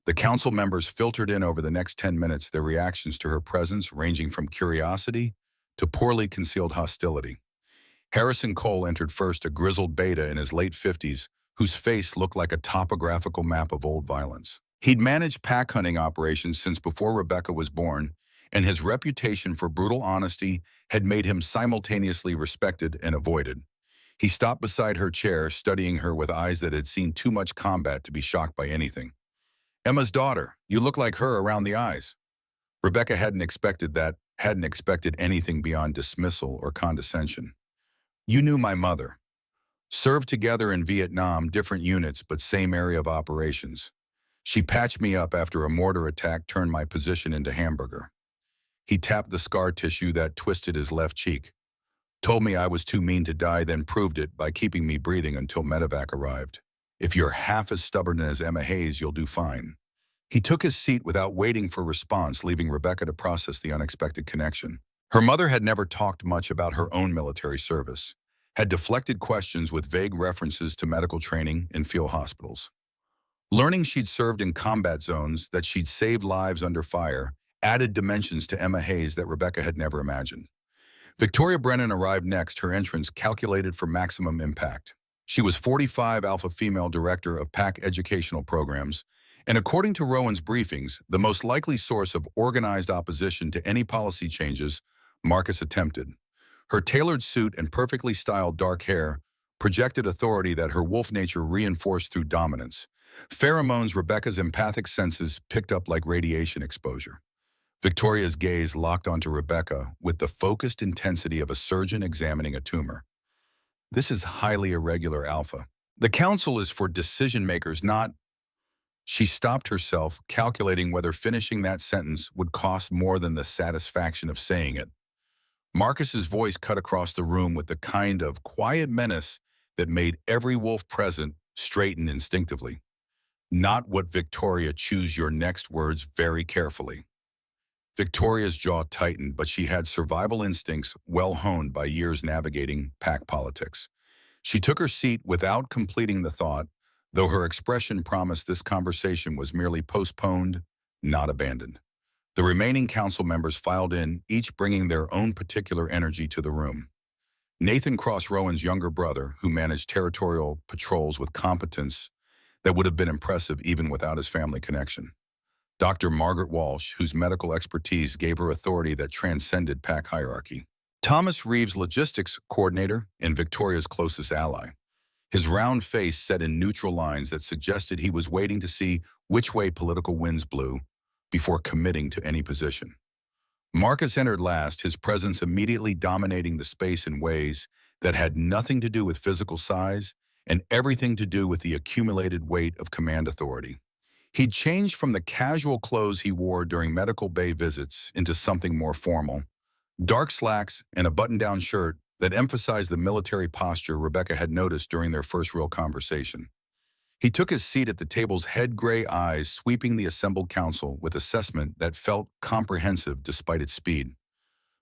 The council members filtered in over the next 10 minutes, their reactions to her presence ranging from curiosity to poorly concealed hostility. Harrison Cole entered first, a grizzled beta in his late 50s, whose face looked like a topographical map of old violence. He'd managed pack hunting operations since before Rebecca was born, and his reputation for brutal honesty had made him simultaneously respected and avoided. He stopped beside her chair, studying her with eyes that had seen too much combat to be shocked by anything. "Emma's daughter, you look like her around the eyes." Rebecca hadn't expected anything beyond dismissal or condescension. "You knew my mother. Served together in Vietnam, different units, but same area of operations. She patched me up after a mortar attack turned my position into hamburger." He tapped the scar tissue that twisted his left cheek. "Told me I was too mean to die, then proved it by keeping me breathing until medevac arrived. If you're half as stubborn as Emma Hayes, you'll do fine." He took his seat without waiting for response, leaving Rebecca to process the unexpected connection. Her mother had never talked much about her own military service, had deflected questions with vague references to medical training and field hospitals. Learning she'd served in combat zones, that she'd saved lives under fire, added dimensions to Emma Hayes that Rebecca had never imagined. Victoria Brennan arrived next, her entrance calculated for maximum impact. She was 45, alpha female director of PAC educational programs, and according to Rowan's briefings, the most likely source of organized opposition to any policy changes Marcus attempted. Her tailored suit and perfectly styled dark hair projected authority that her wolf nature reinforced through dominance. Pheromones Rebecca's empathic senses picked up like radiation exposure. Victoria's gaze locked onto Rebecca with the focused intensity of a surgeon examining a tumor. "This is highly irregular, Alpha. The council is for decision makers, not..." She stopped herself, calculating whether finishing that sentence would cost more than the satisfaction of saying it. Marcus's voice cut across the room with the kind of quiet menace that made every wolf present straighten instinctively. "Not what, Victoria. Choose your next words very carefully." Victoria's jaw tightened, but she had survival instincts well honed by years navigating pack politics. She took her seat without completing the thought, though her expression promised this conversation was merely postponed, not abandoned. The remaining council members filed in, each bringing their own particular energy to the room. Nathan Cross, Rowan's younger brother, who managed territorial patrols with competence that would have been impressive even without his family connection. Dr. Margaret Walsh, whose medical expertise gave her authority that transcended pack hierarchy. Thomas Reeves, logistics coordinator and Victoria's closest ally. His round face set in neutral lines that suggested he was waiting to see which way political winds blew before committing to any position. Marcus entered last, his presence immediately dominating the space in ways that had nothing to do with physical size and everything to do with the accumulated weight of command authority. He'd changed from the casual clothes he wore during medical bay visits into something more formal, dark slacks and a button-down shirt that emphasized the military posture Rebecca had noticed during their first real conversation. He took his seat at the table's head gray eyes sweeping the assembled council with assessment that felt comprehensive despite its speed.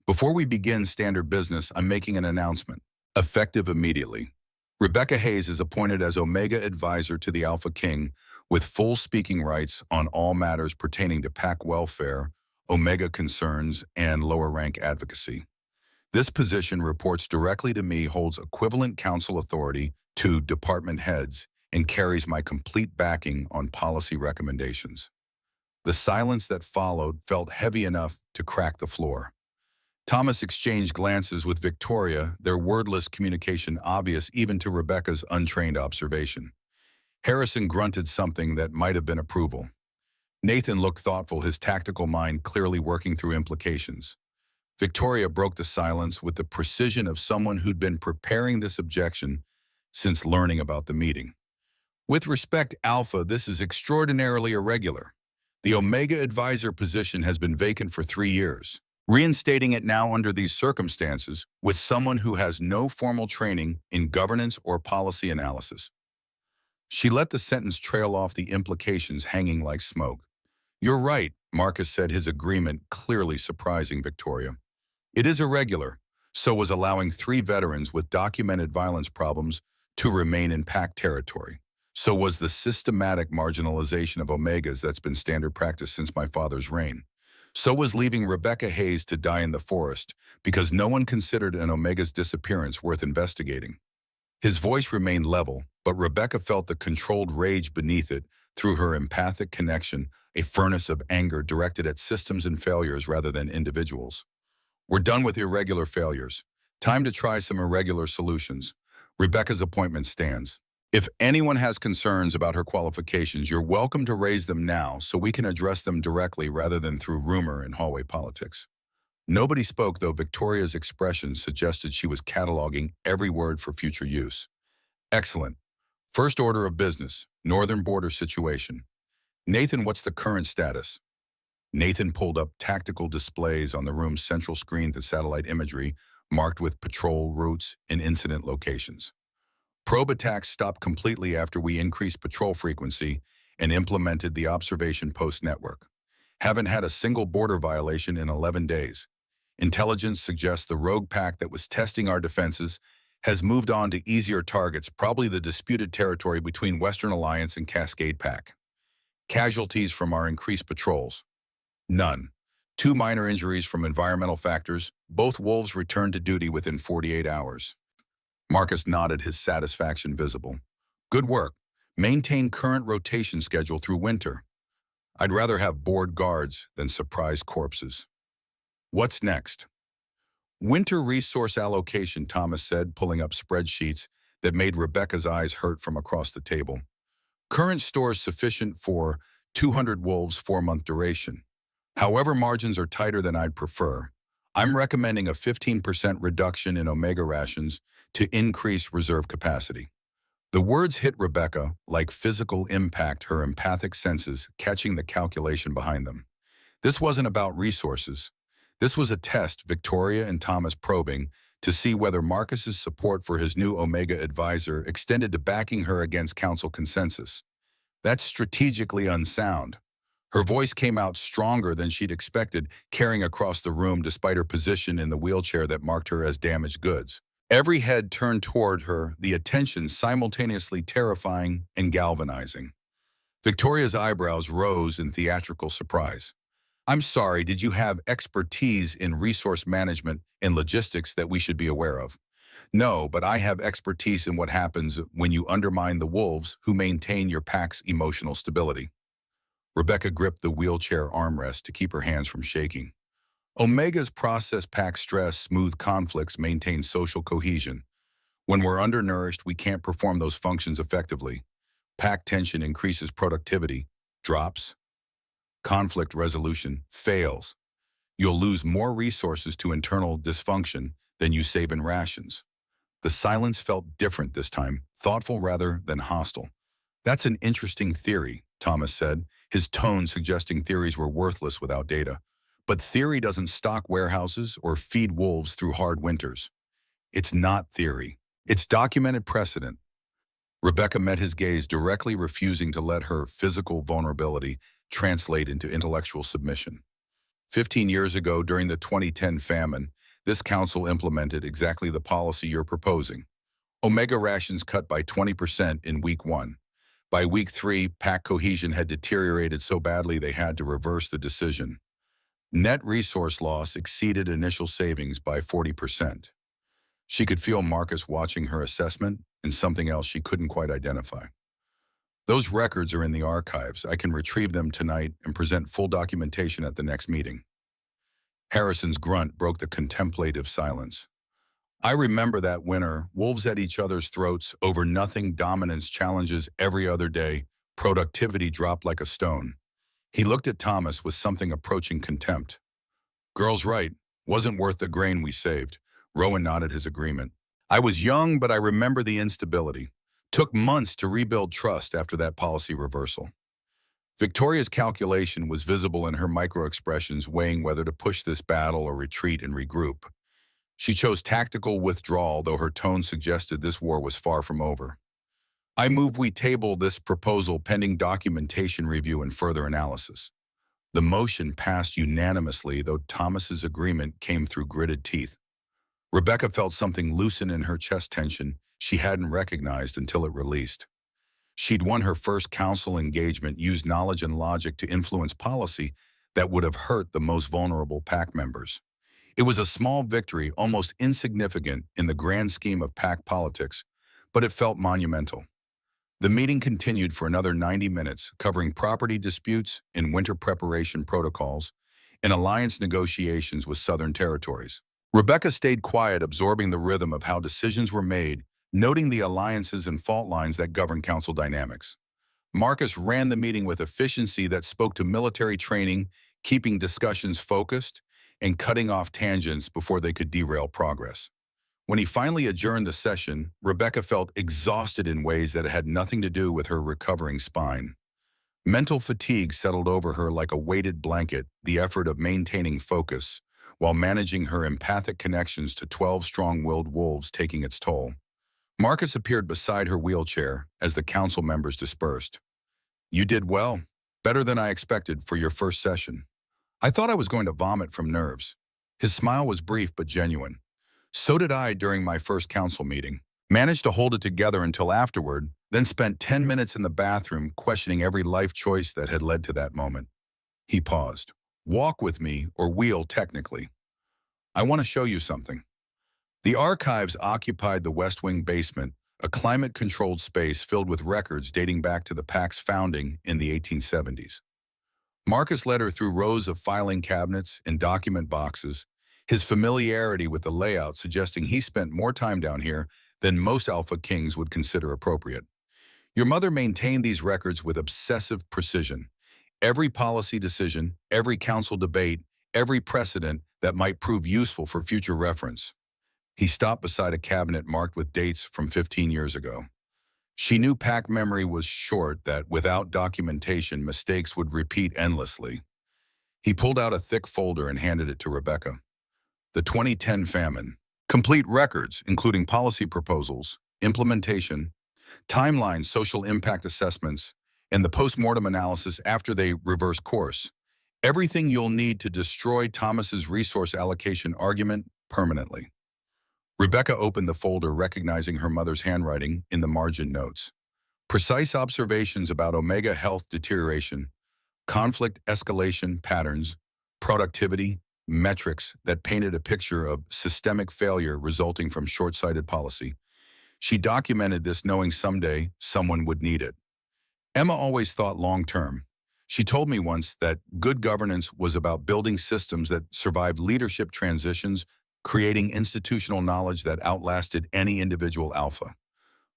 Before we begin standard business, I'm making an announcement, effective immediately. Rebecca Hayes is appointed as Omega Advisor to the AlphaKing with full speaking rights on all matters pertaining to PAC welfare, Omega concerns, and lower rank advocacy. This position reports directly to me, holds equivalent council authority to department heads, and carries my complete backing on policy recommendations. The silence that followed felt heavy enough to crack the floor. Thomas exchanged glances with Victoria, their wordless communication obvious even to Rebecca's untrained observation. Harrison grunted something that might have been approval. Nathan looked thoughtful, his tactical mind clearly working through implications. Victoria broke the silence with the precision of someone who'd been preparing this objection since learning about the meeting. With respect, Alpha, this is extraordinarily irregular. The Omega Advisor position has been vacant for 3 years. Reinstating it now under these circumstances with someone who has no formal training in governance or policy analysis. She let the sentence trail off, the implications hanging like smoke. You're right, Marcus said, his agreement clearly surprising Victoria. It is irregular, so was allowing 3 veterans with documented violence problems to remain in PAC territory. So was the systematic marginalization of Omegas that's been standard practice since my father's reign. So was leaving Rebecca Hayes to die in the forest because no one considered an Omega's disappearance worth investigating. His voice remained level, but Rebecca felt the controlled rage beneath it through her empathic connection, a furnace of anger directed at systems and failures rather than individuals. We're done with irregular failures. Time to try some irregular solutions. Rebecca's appointment stands. If anyone has concerns about her qualifications, you're welcome to raise them now so we can address them directly rather than through rumor and hallway politics. Nobody spoke, though Victoria's expression suggested she was cataloging every word for future use. Excellent. First order of business, northern border situation. Nathan, what's the current status? Nathan pulled up tactical displays on the room's central screen to satellite imagery marked with patrol routes and incident locations. Probe attacks stopped completely after we increased patrol frequency and implemented the observation post network. Haven't had a single border violation in 11 days. Intelligence suggests the rogue pack that was testing our defenses has moved on to easier targets, probably the disputed territory between Western Alliance and Cascade Pack. Casualties from our increased patrols? None. 2 minor injuries from environmental factors. Both wolves returned to duty within 48 hours. Marcus nodded, his satisfaction visible. Good work. Maintain current rotation schedule through winter. I'd rather have bored guards than surprise corpses. What's next? Winter resource allocation, Thomas said, pulling up spreadsheets that made Rebecca's eyes hurt from across the table. Current stores sufficient for 200 wolves 4-month duration. However, margins are tighter than I'd prefer. I'm recommending a 15% reduction in Omega rations to increase reserve capacity. The words hit Rebecca like physical impact, her empathic senses catching the calculation behind them. This wasn't about resources. This was a test, Victoria and Thomas probing to see whether Marcus's support for his new Omega Advisor extended to backing her against council consensus. That's strategically unsound. Her voice came out stronger than she'd expected, carrying across the room despite her position in the wheelchair that marked her as damaged goods. Every head turned toward her, the attention simultaneously terrifying and galvanizing. Victoria's eyebrows rose in theatrical surprise. I'm sorry, did you have expertise in resource management and logistics that we should be aware of? No, but I have expertise in what happens when you undermine the wolves who maintain your pack's emotional stability. Rebecca gripped the wheelchair armrest to keep her hands from shaking. Omega's process pack stress, smooth conflicts, maintain social cohesion. When we're undernourished, we can't perform those functions effectively. Pack tension increases productivity, drops, conflict resolution fails. You'll lose more resources to internal dysfunction than you save in rations. The silence felt different this time, thoughtful rather than hostile. That's an interesting theory, Thomas said, his tone suggesting theories were worthless without data. But theory doesn't stock warehouses or feed wolves through hard winters. It's not theory. It's documented precedent. Rebecca met his gaze directly, refusing to let her physical vulnerability translate into intellectual submission. 15 years ago, during the 2010 famine, this council implemented exactly the policy you're proposing. Omega rations cut by 20% in week 1. By week 3, pack cohesion had deteriorated so badly they had to reverse the decision. Net resource loss exceeded initial savings by 40%. She could feel Marcus watching her assessment and something else she couldn't quite identify. Those records are in the archives. I can retrieve them tonight and present full documentation at the next meeting. Harrison's grunt broke the contemplative silence. I remember that winter, wolves at each other's throats over nothing, dominance challenges every other day, productivity dropped like a stone. He looked at Thomas with something approaching contempt. Girl's right, wasn't worth the grain we saved. Rowan nodded his agreement. I was young, but I remember the instability. Took months to rebuild trust after that policy reversal. Victoria's calculation was visible in her micro-expressions, weighing whether to push this battle or retreat and regroup. She chose tactical withdrawal, though her tone suggested this war was far from over. I move we table this proposal pending documentation review and further analysis. The motion passed unanimously, though Thomas's agreement came through gritted teeth. Rebecca felt something loosen in her chest tension she hadn't recognized until it released. She'd won her first council engagement, used knowledge and logic to influence policy that would have hurt the most vulnerable pack members. It was a small victory, almost insignificant in the grand scheme of pack politics, but it felt monumental. The meeting continued for another 90 minutes, covering property disputes and winter preparation protocols and alliance negotiations with Southern territories. Rebecca stayed quiet, absorbing the rhythm of how decisions were made, noting the alliances and fault lines that govern council dynamics. Marcus ran the meeting with efficiency that spoke to military training, keeping discussions focused and cutting off tangents before they could derail progress. When he finally adjourned the session, Rebecca felt exhausted in ways that had nothing to do with her recovering spine. Mental fatigue settled over her like a weighted blanket, the effort of maintaining focus, while managing her empathic connections to 12 strong-willed wolves taking its toll. Marcus appeared beside her wheelchair as the council members dispersed. You did well, better than I expected for your first session. I thought I was going to vomit from nerves. His smile was brief but genuine. So did I during my first council meeting. Managed to hold it together until afterward, then spent 10 minutes in the bathroom questioning every life choice that had led to that moment. He paused. Walk with me, or wheel technically. I want to show you something. The archives occupied the West Wing basement, a climate-controlled space filled with records dating back to the PAC's founding in the 1870s. Marcus led her through rows of filing cabinets and document boxes, his familiarity with the layout suggesting he spent more time down here than most AlphaKings would consider appropriate. Your mother maintained these records with obsessive precision. Every policy decision, every council debate, every precedent that might prove useful for future reference. He stopped beside a cabinet marked with dates from 15 years ago. She knew pack memory was short, that without documentation, mistakes would repeat endlessly. He pulled out a thick folder and handed it to Rebecca. The 2010 famine. Complete records, including policy proposals, implementation, timelines, social impact assessments, and the post-mortem analysis after they reverse course. Everything you'll need to destroy Thomas's resource allocation argument permanently. Rebecca opened the folder, recognizing her mother's handwriting in the margin notes. Precise observations about Omega health deterioration, conflict escalation patterns, productivity, metrics that painted a picture of systemic failure resulting from short-sighted policy. She documented this knowing someday someone would need it. Emma always thought long-term. She told me once that good governance was about building systems that survived leadership transitions, creating institutional knowledge that outlasted any individual alpha.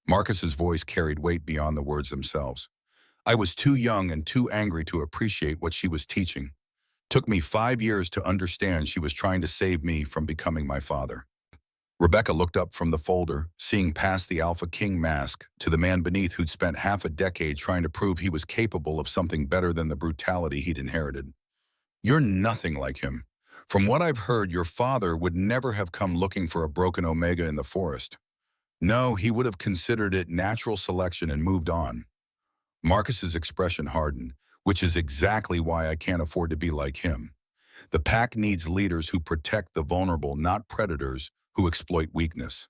Marcus's voice carried weight beyond the words themselves. I was too young and too angry to appreciate what she was teaching. Took me 5 years to understand she was trying to save me from becoming my father. Rebecca looked up from the folder, seeing past the AlphaKing mask to the man beneath who'd spent half a decade trying to prove he was capable of something better than the brutality he'd inherited. You're nothing like him. From what I've heard, your father would never have come looking for a broken Omega in the forest. No, he would have considered it natural selection and moved on. Marcus's expression hardened, which is exactly why I can't afford to be like him. The pack needs leaders who protect the vulnerable, not predators who exploit weakness.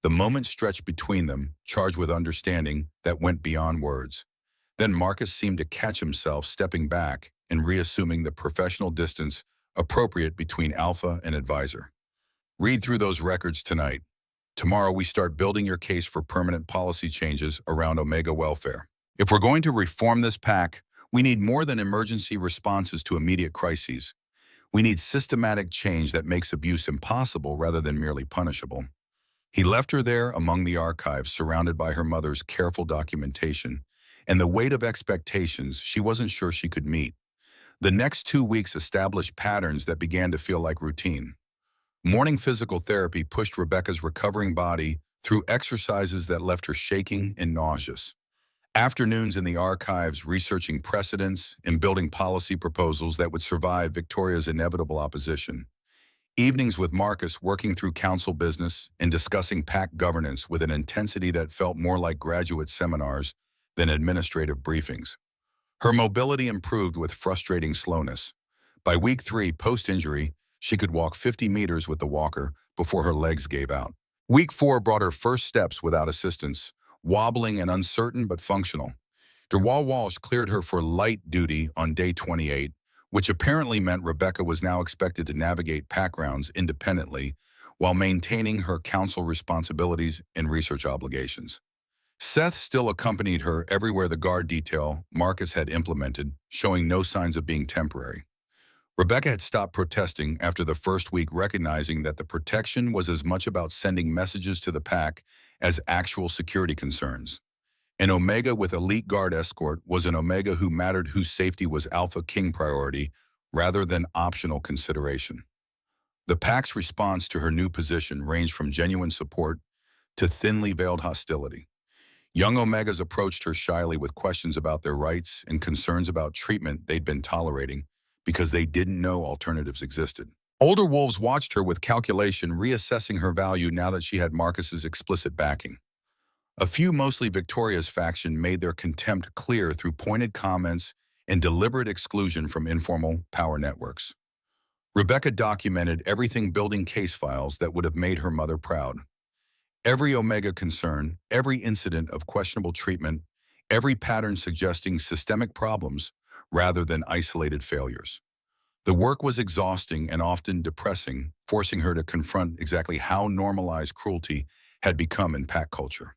The moment stretched between them, charged with understanding that went beyond words. Then Marcus seemed to catch himself stepping back and reassuming the professional distance appropriate between alpha and advisor. Read through those records tonight. Tomorrow we start building your case for permanent policy changes around Omega welfare. If we're going to reform this pack, we need more than emergency responses to immediate crises. We need systematic change that makes abuse impossible rather than merely punishable. He left her there among the archives, surrounded by her mother's careful documentation and the weight of expectations she wasn't sure she could meet. The next 2 weeks established patterns that began to feel like routine. Morning physical therapy pushed Rebecca's recovering body through exercises that left her shaking and nauseous. Afternoons in the archives researching precedents and building policy proposals that would survive Victoria's inevitable opposition. Evenings with Marcus working through council business and discussing PAC governance with an intensity that felt more like graduate seminars than administrative briefings. Her mobility improved with frustrating slowness. By week 3, post-injury, she could walk 50 meters with the walker before her legs gave out. Week 4 brought her first steps without assistance, wobbling and uncertain but functional. Derwal Walsh cleared her for light duty on day 28, which apparently meant Rebecca was now expected to navigate pack rounds independently while maintaining her council responsibilities and research obligations. Seth still accompanied her everywhere the guard detail Marcus had implemented, showing no signs of being temporary. Rebecca had stopped protesting after the first week, recognizing that the protection was as much about sending messages to the pack as actual security concerns. An Omega with elite guard escort was an Omega who mattered, whose safety was AlphaKing priority rather than optional consideration. The pack's response to her new position ranged from genuine support to thinly veiled hostility. Young Omegas approached her shyly with questions about their rights and concerns about treatment they'd been tolerating because they didn't know alternatives existed. Older wolves watched her with calculation, reassessing her value now that she had Marcus's explicit backing. A few, mostly Victoria's faction, made their contempt clear through pointed comments and deliberate exclusion from informal power networks. Rebecca documented everything, building case files that would have made her mother proud. Every Omega concern, every incident of questionable treatment, every pattern suggesting systemic problems rather than isolated failures. The work was exhausting and often depressing, forcing her to confront exactly how normalized cruelty had become in pack culture.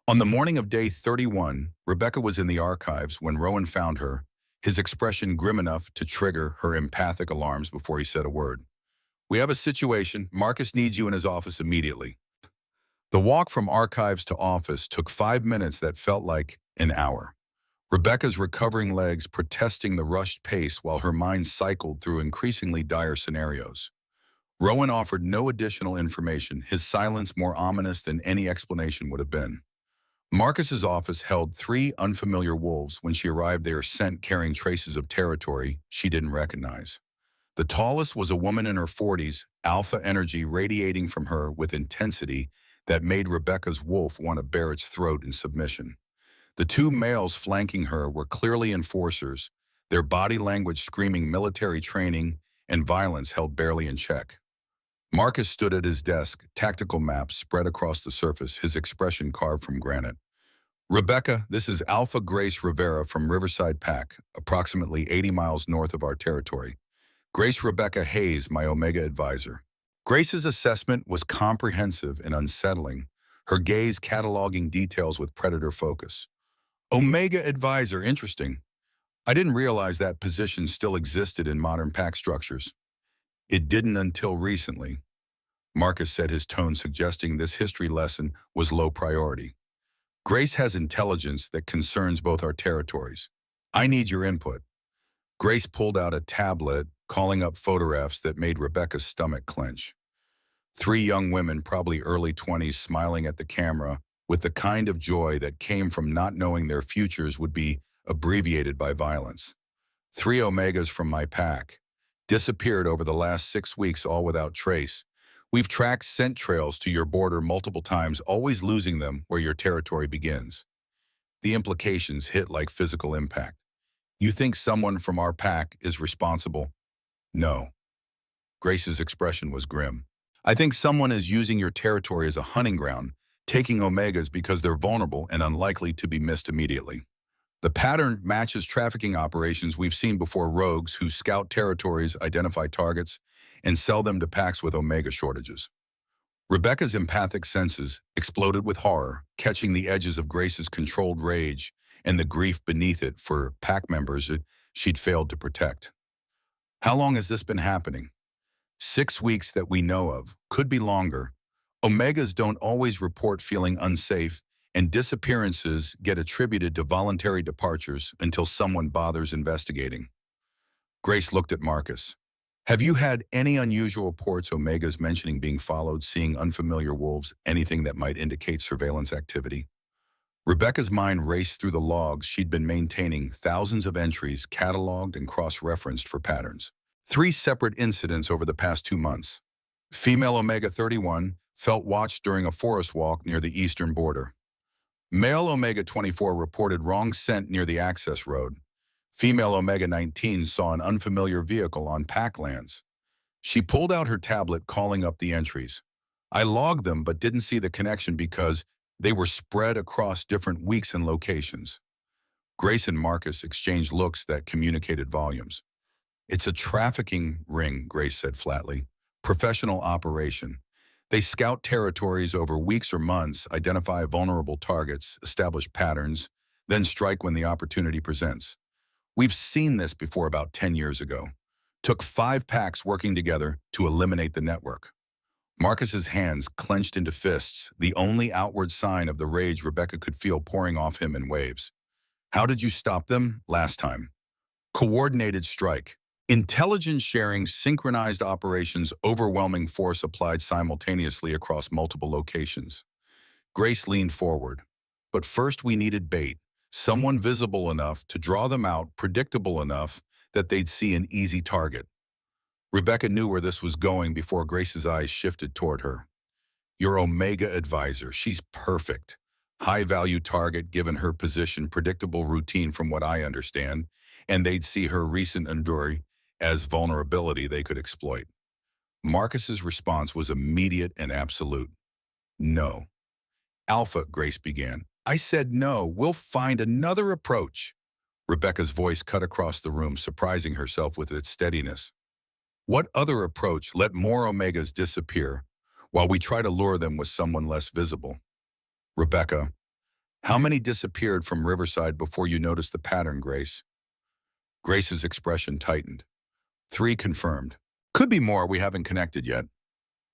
On the morning of day 31, Rebecca was in the archives when Rowan found her, his expression grim enough to trigger her empathic alarms before he said a word. "We have a situation. Marcus needs you in his office immediately." The walk from archives to office took 5 minutes that felt like an hour. Rebecca's recovering legs protesting the rushed pace while her mind cycled through increasingly dire scenarios. Rowan offered no additional information, his silence more ominous than any explanation would have been. Marcus's office held 3 unfamiliar wolves. When she arrived, they were scent carrying traces of territory she didn't recognize. The tallest was a woman in her 40s, alpha energy radiating from her with intensity that made Rebecca's wolf want to bare its throat in submission. The 2 males flanking her were clearly enforcers, their body language screaming military training and violence held barely in check. Marcus stood at his desk, tactical maps spread across the surface, his expression carved from granite. "Rebecca, this is Alpha Grace Rivera from Riverside Pack, approximately 80 miles north of our territory. Grace Rebecca Hayes, my Omega advisor." Grace's assessment was comprehensive and unsettling, her gaze cataloging details with predator focus. "Omega advisor, interesting. I didn't realize that position still existed in modern pack structures. It didn't until recently. Marcus said, his tone suggesting this history lesson was low priority. Grace has intelligence that concerns both our territories. I need your input. Grace pulled out a tablet, calling up photographs that made Rebecca's stomach clench. Three young women, probably early 20s, smiling at the camera with the kind of joy that came from not knowing their futures would be abbreviated by violence. Three Omegas from my pack disappeared over the last 6 weeks, all without trace. We've tracked scent trails to your border multiple times, always losing them where your territory begins. The implications hit like physical impact. You think someone from our pack is responsible? No. Grace's expression was grim. I think someone is using your territory as a hunting ground, taking Omegas because they're vulnerable and unlikely to be missed immediately. The pattern matches trafficking operations we've seen before: rogues who scout territories, identify targets, and sell them to packs with Omega shortages. Rebecca's empathic senses exploded with horror, catching the edges of Grace's controlled rage and the grief beneath it for pack members that she'd failed to protect. How long has this been happening? 6 weeks that we know of, could be longer. Omegas don't always report feeling unsafe, and disappearances get attributed to voluntary departures until someone bothers investigating. Grace looked at Marcus. Have you had any unusual reports, Omegas mentioning being followed, seeing unfamiliar wolves, anything that might indicate surveillance activity? Rebecca's mind raced through the logs she'd been maintaining, thousands of entries cataloged and cross-referenced for patterns. 3 separate incidents over the past 2 months. Female Omega 31 felt watched during a forest walk near the eastern border. Male Omega 24 reported wrong scent near the access road. Female Omega 19 saw an unfamiliar vehicle on pack lands. She pulled out her tablet, calling up the entries. I logged them but didn't see the connection because they were spread across different weeks and locations. Grace and Marcus exchanged looks that communicated volumes. It's a trafficking ring, Grace said flatly. Professional operation. They scout territories over weeks or months, identify vulnerable targets, establish patterns, then strike when the opportunity presents. We've seen this before about 10 years ago. Took 5 packs working together to eliminate the network. Marcus's hands clenched into fists, the only outward sign of the rage Rebecca could feel pouring off him in waves. How did you stop them last time? Coordinated strike. Intelligence sharing, synchronized operations, overwhelming force applied simultaneously across multiple locations. Grace leaned forward. But first we needed bait, someone visible enough to draw them out, predictable enough that they'd see an easy target. Rebecca knew where this was going before Grace's eyes shifted toward her. Your Omega advisor, she's perfect. High-value target given her position, predictable routine from what I understand, and they'd see her recent enduring as vulnerability they could exploit. Marcus's response was immediate and absolute. No. Alpha, Grace began. I said no, we'll find another approach. Rebecca's voice cut across the room, surprising herself with its steadiness. What other approach? Let more Omegas disappear while we try to lure them with someone less visible. Rebecca, how many disappeared from Riverside before you noticed the pattern, Grace? Grace's expression tightened. 3 confirmed. Could be more, we haven't connected yet.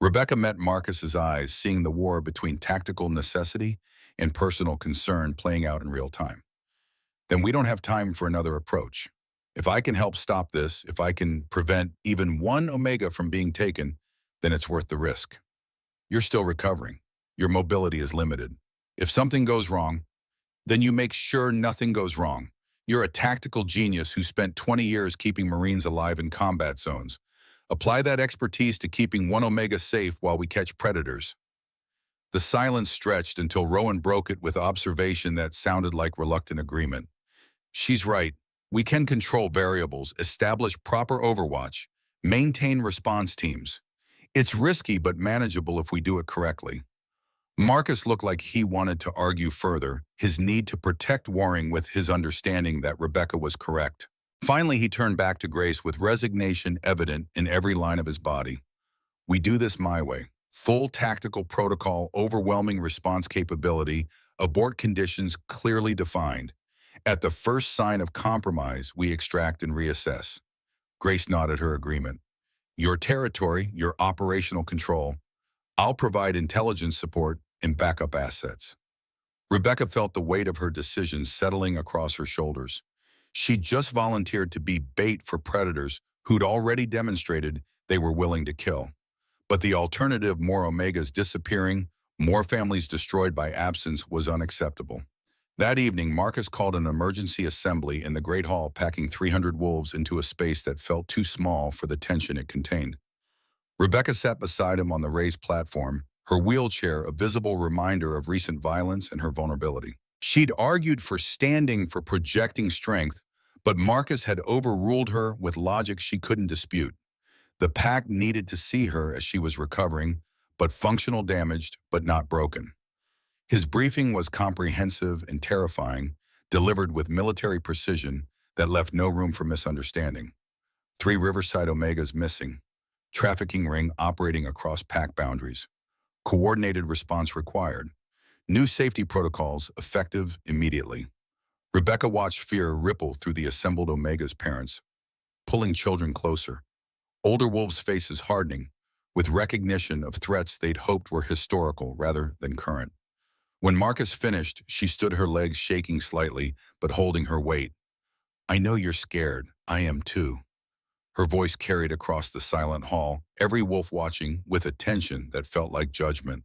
Rebecca met Marcus's eyes, seeing the war between tactical necessity and personal concern playing out in real time. Then we don't have time for another approach. If I can help stop this, if I can prevent even 1 Omega from being taken, then it's worth the risk. You're still recovering. Your mobility is limited. If something goes wrong, then you make sure nothing goes wrong. You're a tactical genius who spent 20 years keeping Marines alive in combat zones. Apply that expertise to keeping 1 Omega safe while we catch predators. The silence stretched until Rowan broke it with observation that sounded like reluctant agreement. She's right. We can control variables, establish proper overwatch, maintain response teams. It's risky but manageable if we do it correctly. Marcus looked like he wanted to argue further, his need to protect warring with his understanding that Rebecca was correct. Finally, he turned back to Grace with resignation evident in every line of his body. We do this my way. Full tactical protocol, overwhelming response capability, abort conditions clearly defined. At the first sign of compromise, we extract and reassess. Grace nodded her agreement. Your territory, your operational control. I'll provide intelligence support and backup assets. Rebecca felt the weight of her decision settling across her shoulders. She'd just volunteered to be bait for predators who'd already demonstrated they were willing to kill. But the alternative, more Omegas disappearing, more families destroyed by absence, was unacceptable. That evening, Marcus called an emergency assembly in the Great Hall, packing 300 wolves into a space that felt too small for the tension it contained. Rebecca sat beside him on the raised platform, her wheelchair a visible reminder of recent violence and her vulnerability. She'd argued for standing, for projecting strength, but Marcus had overruled her with logic she couldn't dispute. The pack needed to see her as she was recovering, but functional damaged, but not broken. His briefing was comprehensive and terrifying, delivered with military precision that left no room for misunderstanding. 3 Riverside Omegas missing. Trafficking ring operating across pack boundaries. Coordinated response required. New safety protocols effective immediately. Rebecca watched fear ripple through the assembled Omega's parents, pulling children closer. Older wolves' faces hardening, with recognition of threats they'd hoped were historical rather than current. When Marcus finished, she stood, her legs shaking slightly, but holding her weight. I know you're scared. I am too. Her voice carried across the silent hall, every wolf watching with attention that felt like judgment.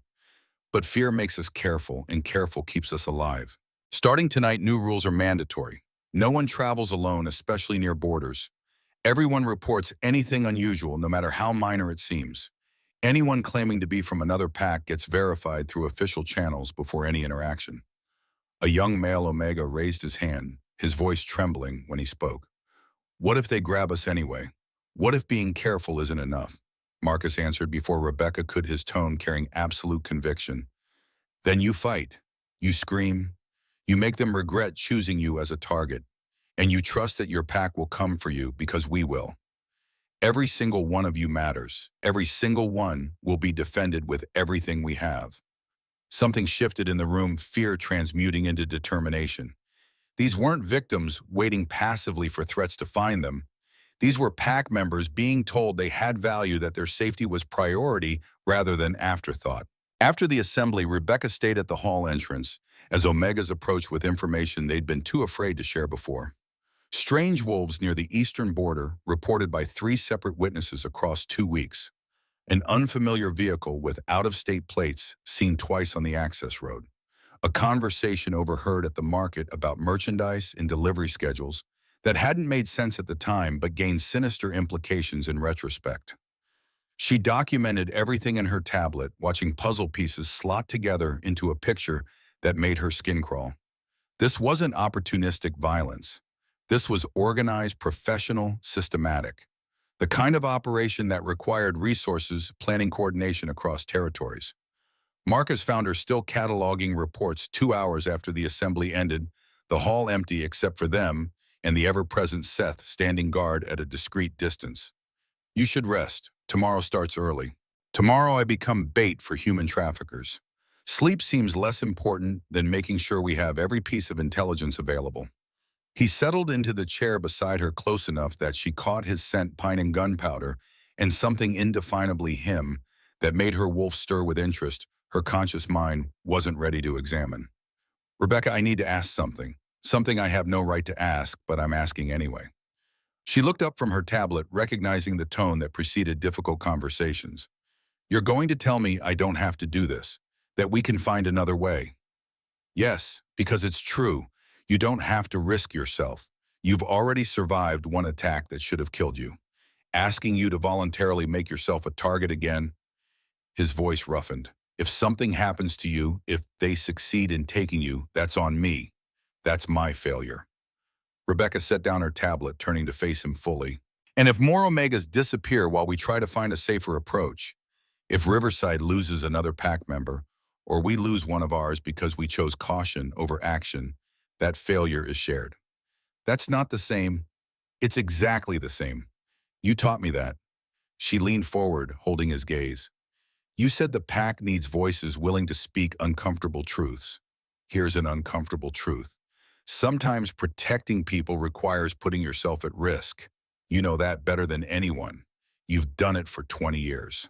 But fear makes us careful, and careful keeps us alive. Starting tonight, new rules are mandatory. No one travels alone, especially near borders. Everyone reports anything unusual, no matter how minor it seems. Anyone claiming to be from another pack gets verified through official channels before any interaction. A young male Omega raised his hand, his voice trembling when he spoke. What if they grab us anyway? What if being careful isn't enough? Marcus answered before Rebecca could, his tone carrying absolute conviction. Then you fight. You scream. You make them regret choosing you as a target. And you trust that your pack will come for you because we will. Every single one of you matters. Every single one will be defended with everything we have. Something shifted in the room, fear transmuting into determination. These weren't victims waiting passively for threats to find them. These were pack members being told they had value, that their safety was priority rather than afterthought. After the assembly, Rebecca stayed at the hall entrance as Omegas approached with information they'd been too afraid to share before. Strange wolves near the eastern border, reported by 3 separate witnesses across 2 weeks. An unfamiliar vehicle with out-of-state plates seen twice on the access road. A conversation overheard at the market about merchandise and delivery schedules that hadn't made sense at the time but gained sinister implications in retrospect. She documented everything in her tablet, watching puzzle pieces slot together into a picture that made her skin crawl. This wasn't opportunistic violence. This was organized, professional, systematic. The kind of operation that required resources, planning, coordination across territories. Marcus found her still cataloging reports 2 hours after the assembly ended, the hall empty except for them and the ever-present Seth standing guard at a discreet distance. You should rest. Tomorrow starts early. Tomorrow I become bait for human traffickers. Sleep seems less important than making sure we have every piece of intelligence available. He settled into the chair beside her close enough that she caught his scent, pine and gunpowder, and something indefinably him that made her wolf stir with interest her conscious mind wasn't ready to examine. Rebecca, I need to ask something. Something I have no right to ask, but I'm asking anyway. She looked up from her tablet, recognizing the tone that preceded difficult conversations. You're going to tell me I don't have to do this, that we can find another way. Yes, because it's true. You don't have to risk yourself. You've already survived one attack that should have killed you. Asking you to voluntarily make yourself a target again? His voice roughened. If something happens to you, if they succeed in taking you, that's on me. That's my failure. Rebecca set down her tablet, turning to face him fully. And if more Omegas disappear while we try to find a safer approach, if Riverside loses another pack member, or we lose one of ours because we chose caution over action, that failure is shared. That's not the same. It's exactly the same. You taught me that. She leaned forward, holding his gaze. You said the pack needs voices willing to speak uncomfortable truths. Here's an uncomfortable truth. Sometimes protecting people requires putting yourself at risk. You know that better than anyone. You've done it for 20 years.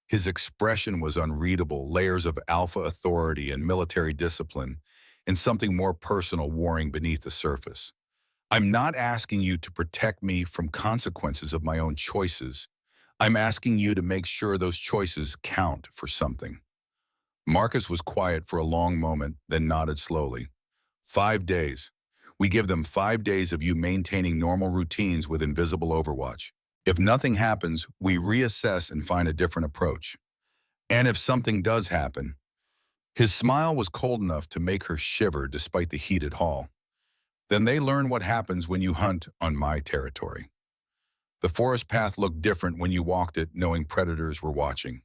His expression was unreadable, layers of alpha authority and military discipline, and something more personal warring beneath the surface. I'm not asking you to protect me from consequences of my own choices. I'm asking you to make sure those choices count for something. Marcus was quiet for a long moment, then nodded slowly. 5 days. We give them 5 days of you maintaining normal routines with invisible overwatch. If nothing happens, we reassess and find a different approach. And if something does happen, his smile was cold enough to make her shiver despite the heated hall. Then they learn what happens when you hunt on my territory. The forest path looked different when you walked it, knowing predators were watching.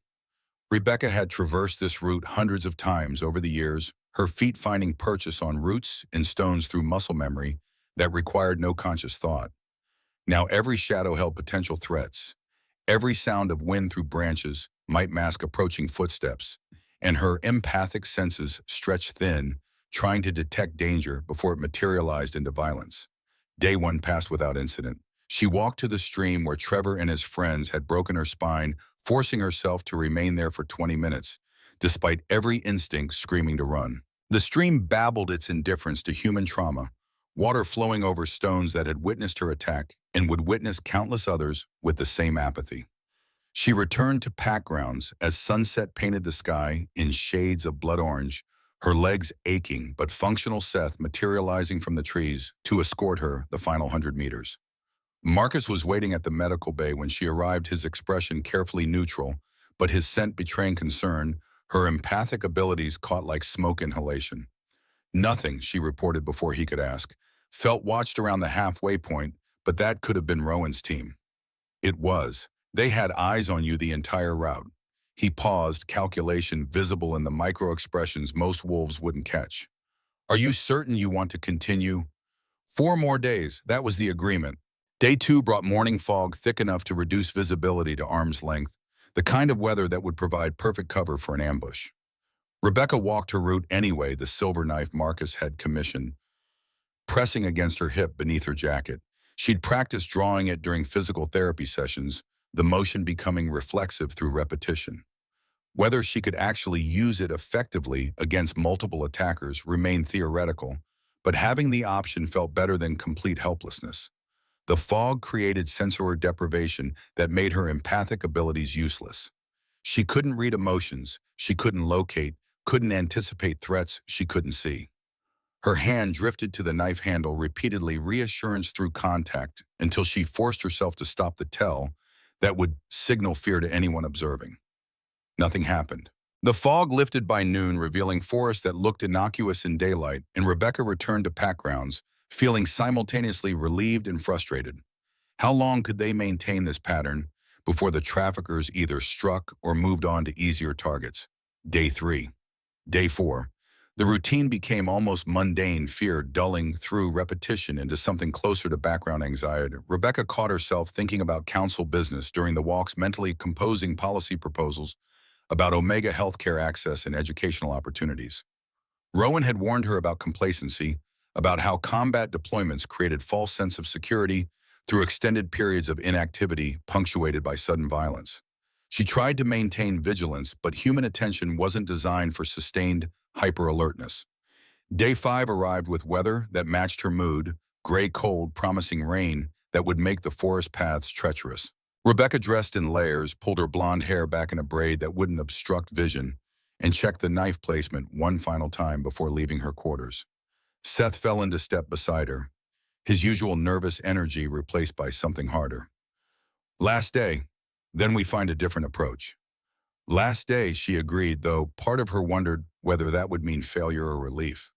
Rebecca had traversed this route hundreds of times over the years, her feet finding purchase on roots and stones through muscle memory that required no conscious thought. Now every shadow held potential threats. Every sound of wind through branches might mask approaching footsteps, and her empathic senses stretched thin, trying to detect danger before it materialized into violence. Day one passed without incident. She walked to the stream where Trevor and his friends had broken her spine, forcing herself to remain there for 20 minutes, despite every instinct screaming to run. The stream babbled its indifference to human trauma, water flowing over stones that had witnessed her attack and would witness countless others with the same apathy. She returned to pack grounds as sunset painted the sky in shades of blood orange, her legs aching but functional Seth materializing from the trees to escort her the final 100 meters. Marcus was waiting at the medical bay when she arrived, his expression carefully neutral, but his scent betraying concern, her empathic abilities caught like smoke inhalation. Nothing, she reported before he could ask. Felt watched around the halfway point, but that could have been Rowan's team. It was. They had eyes on you the entire route. He paused, calculation visible in the micro-expressions most wolves wouldn't catch. Are you certain you want to continue? 4 more days, that was the agreement. Day 2 brought morning fog thick enough to reduce visibility to arm's length, the kind of weather that would provide perfect cover for an ambush. Rebecca walked her route anyway, the silver knife Marcus had commissioned, pressing against her hip beneath her jacket. She'd practiced drawing it during physical therapy sessions, the motion becoming reflexive through repetition. Whether she could actually use it effectively against multiple attackers remained theoretical, but having the option felt better than complete helplessness. The fog created sensory deprivation that made her empathic abilities useless. She couldn't read emotions, she couldn't locate, couldn't anticipate threats she couldn't see. Her hand drifted to the knife handle, repeatedly reassurance through contact, until she forced herself to stop the tell that would signal fear to anyone observing. Nothing happened. The fog lifted by noon, revealing forests that looked innocuous in daylight, and Rebecca returned to pack grounds, feeling simultaneously relieved and frustrated. How long could they maintain this pattern before the traffickers either struck or moved on to easier targets? Day 3. Day 4. The routine became almost mundane, fear dulling through repetition into something closer to background anxiety. Rebecca caught herself thinking about council business during the walks, mentally composing policy proposals about Omega healthcare access and educational opportunities. Rowan had warned her about complacency, about how combat deployments created false sense of security through extended periods of inactivity punctuated by sudden violence. She tried to maintain vigilance, but human attention wasn't designed for sustained hyper-alertness. Day 5 arrived with weather that matched her mood, gray cold, promising rain that would make the forest paths treacherous. Rebecca dressed in layers, pulled her blonde hair back in a braid that wouldn't obstruct vision, and checked the knife placement one final time before leaving her quarters. Seth fell into step beside her, his usual nervous energy replaced by something harder. Last day, then we find a different approach. Last day, she agreed, though part of her wondered whether that would mean failure or relief.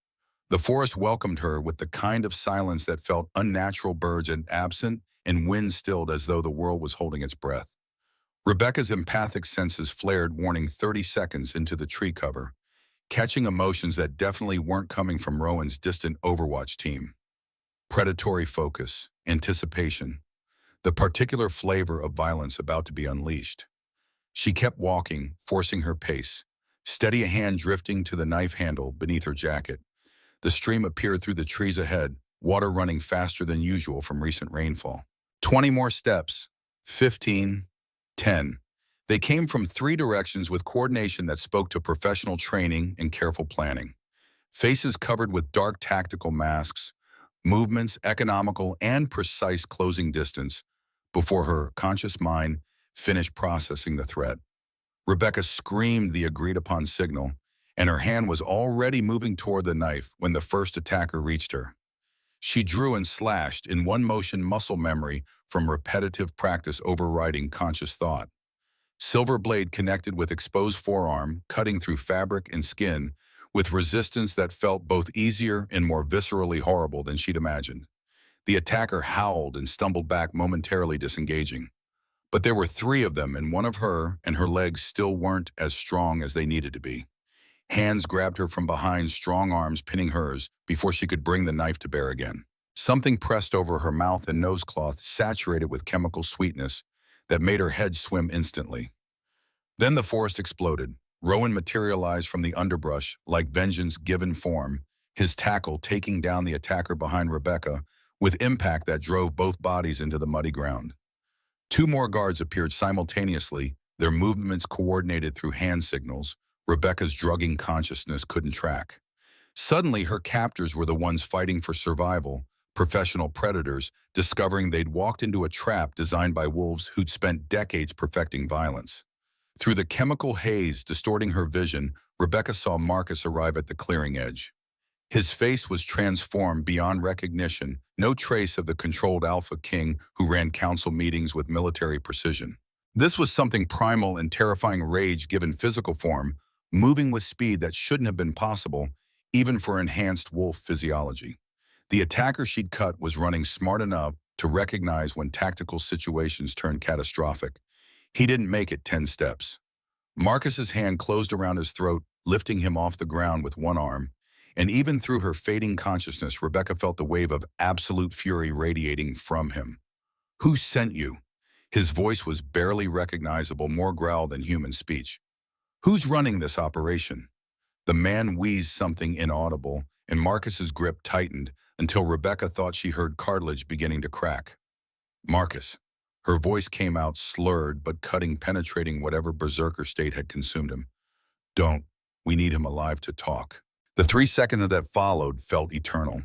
The forest welcomed her with the kind of silence that felt unnatural, birds and absent, and wind stilled as though the world was holding its breath. Rebecca's empathic senses flared, warning 30 seconds into the tree cover, catching emotions that definitely weren't coming from Rowan's distant Overwatch team. Predatory focus, anticipation, the particular flavor of violence about to be unleashed. She kept walking, forcing her pace, steady, a hand drifting to the knife handle beneath her jacket. The stream appeared through the trees ahead, water running faster than usual from recent rainfall. 20 more steps. 15. 10. They came from three directions with coordination that spoke to professional training and careful planning. Faces covered with dark tactical masks, movements economical and precise closing distance before her conscious mind finished processing the threat. Rebecca screamed the agreed-upon signal, and her hand was already moving toward the knife when the first attacker reached her. She drew and slashed in one motion, muscle memory from repetitive practice overriding conscious thought. Silver blade connected with exposed forearm, cutting through fabric and skin with resistance that felt both easier and more viscerally horrible than she'd imagined. The attacker howled and stumbled back, momentarily disengaging. But there were three of them, and one of her and her legs still weren't as strong as they needed to be. Hands grabbed her from behind, strong arms pinning hers before she could bring the knife to bear again. Something pressed over her mouth and nose cloth, saturated with chemical sweetness that made her head swim instantly. Then the forest exploded. Rowan materialized from the underbrush like vengeance given form, his tackle taking down the attacker behind Rebecca with impact that drove both bodies into the muddy ground. Two more guards appeared simultaneously, their movements coordinated through hand signals Rebecca's drugging consciousness couldn't track. Suddenly, her captors were the ones fighting for survival, professional predators, discovering they'd walked into a trap designed by wolves who'd spent decades perfecting violence. Through the chemical haze distorting her vision, Rebecca saw Marcus arrive at the clearing edge. His face was transformed beyond recognition, no trace of the controlled AlphaKing who ran council meetings with military precision. This was something primal and terrifying rage given physical form, moving with speed that shouldn't have been possible, even for enhanced wolf physiology. The attacker she'd cut was running smart enough to recognize when tactical situations turned catastrophic. He didn't make it 10 steps. Marcus's hand closed around his throat, lifting him off the ground with one arm, and even through her fading consciousness, Rebecca felt the wave of absolute fury radiating from him. "Who sent you?" His voice was barely recognizable, more growl than human speech. "Who's running this operation?" The man wheezed something inaudible, and Marcus's grip tightened until Rebecca thought she heard cartilage beginning to crack. "Marcus." Her voice came out slurred but cutting, penetrating whatever berserker state had consumed him. "Don't. We need him alive to talk." The 3 seconds that followed felt eternal.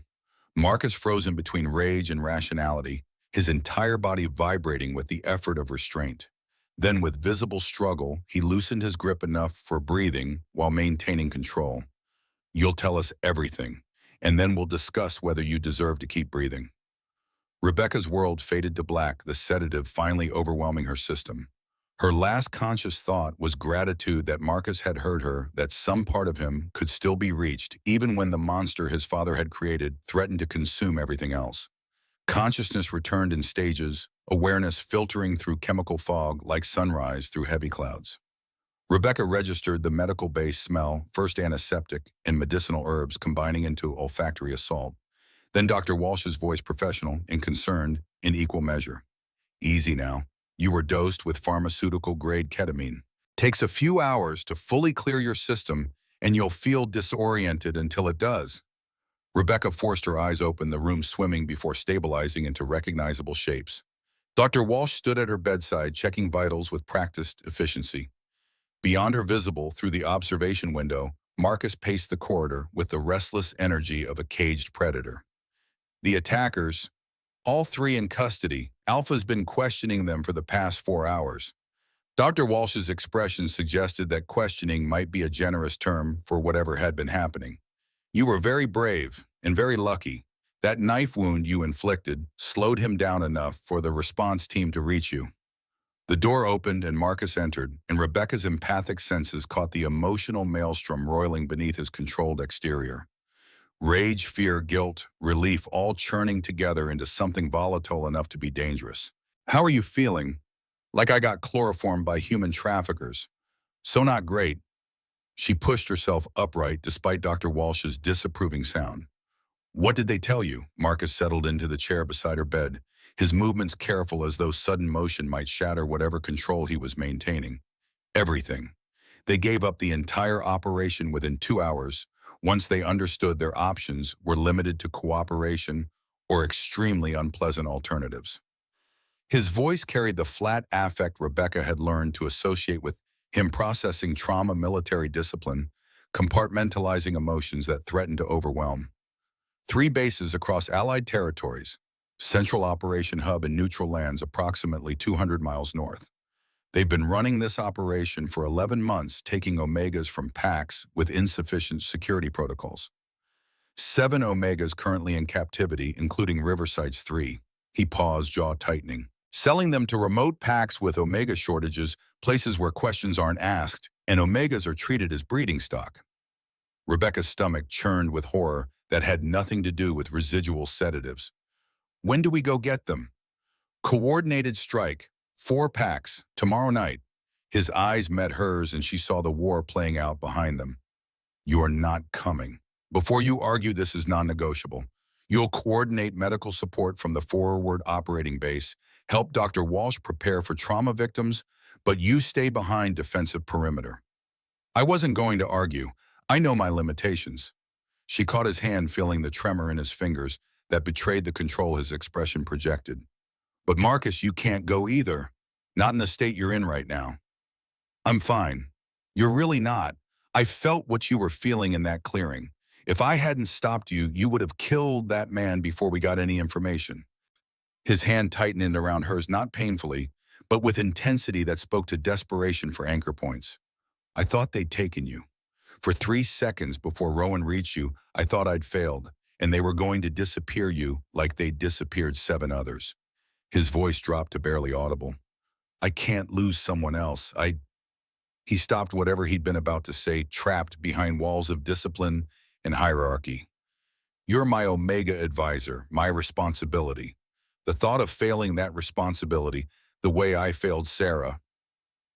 Marcus frozen between rage and rationality, his entire body vibrating with the effort of restraint. Then, with visible struggle, he loosened his grip enough for breathing while maintaining control. "You'll tell us everything, and then we'll discuss whether you deserve to keep breathing." Rebecca's world faded to black, the sedative finally overwhelming her system. Her last conscious thought was gratitude that Marcus had heard her, that some part of him could still be reached, even when the monster his father had created threatened to consume everything else. Consciousness returned in stages, awareness filtering through chemical fog like sunrise through heavy clouds. Rebecca registered the medical-based smell, first antiseptic and medicinal herbs combining into olfactory assault. Then Dr. Walsh's voice, professional and concerned in equal measure. "Easy now. You were dosed with pharmaceutical-grade ketamine. Takes a few hours to fully clear your system, and you'll feel disoriented until it does." Rebecca forced her eyes open, the room swimming before stabilizing into recognizable shapes. Dr. Walsh stood at her bedside, checking vitals with practiced efficiency. Beyond her, visible through the observation window, Marcus paced the corridor with the restless energy of a caged predator. The attackers, all three in custody, Alpha's been questioning them for the past 4 hours. Dr. Walsh's expression suggested that questioning might be a generous term for whatever had been happening. "You were very brave and very lucky. That knife wound you inflicted slowed him down enough for the response team to reach you." The door opened and Marcus entered, and Rebecca's empathic senses caught the emotional maelstrom roiling beneath his controlled exterior. Rage, fear, guilt, relief, all churning together into something volatile enough to be dangerous. "How are you feeling?" "Like I got chloroformed by human traffickers." "So not great." She pushed herself upright despite Dr. Walsh's disapproving sound. "What did they tell you?" Marcus settled into the chair beside her bed, his movements careful as though sudden motion might shatter whatever control he was maintaining. "Everything. They gave up the entire operation within 2 hours, once they understood their options were limited to cooperation or extremely unpleasant alternatives. His voice carried the flat affect Rebecca had learned to associate with him, processing trauma, military discipline, compartmentalizing emotions that threatened to overwhelm. 3 bases across Allied territories, Central Operation Hub in neutral lands approximately 200 miles north. They've been running this operation for 11 months, taking Omegas from packs with insufficient security protocols. 7 Omegas currently in captivity, including Riverside's 3. He paused, jaw tightening. Selling them to remote packs with Omega shortages, places where questions aren't asked, and Omegas are treated as breeding stock. Rebecca's stomach churned with horror that had nothing to do with residual sedatives. When do we go get them? Coordinated strike, 4 packs, tomorrow night. His eyes met hers and she saw the war playing out behind them. You're not coming. Before you argue, this is non-negotiable. You'll coordinate medical support from the forward operating base, help Dr. Walsh prepare for trauma victims, but you stay behind defensive perimeter. I wasn't going to argue. I know my limitations. She caught his hand, feeling the tremor in his fingers that betrayed the control his expression projected. But Marcus, you can't go either. Not in the state you're in right now. I'm fine. You're really not. I felt what you were feeling in that clearing. If I hadn't stopped you, you would have killed that man before we got any information. His hand tightened around hers, not painfully, but with intensity that spoke to desperation for anchor points. I thought they'd taken you. For 3 seconds before Rowan reached you, I thought I'd failed, and they were going to disappear you like they'd disappeared 7 others. His voice dropped to barely audible. I can't lose someone else. He stopped whatever he'd been about to say, trapped behind walls of discipline and hierarchy. You're my Omega advisor, my responsibility. The thought of failing that responsibility, the way I failed Sarah.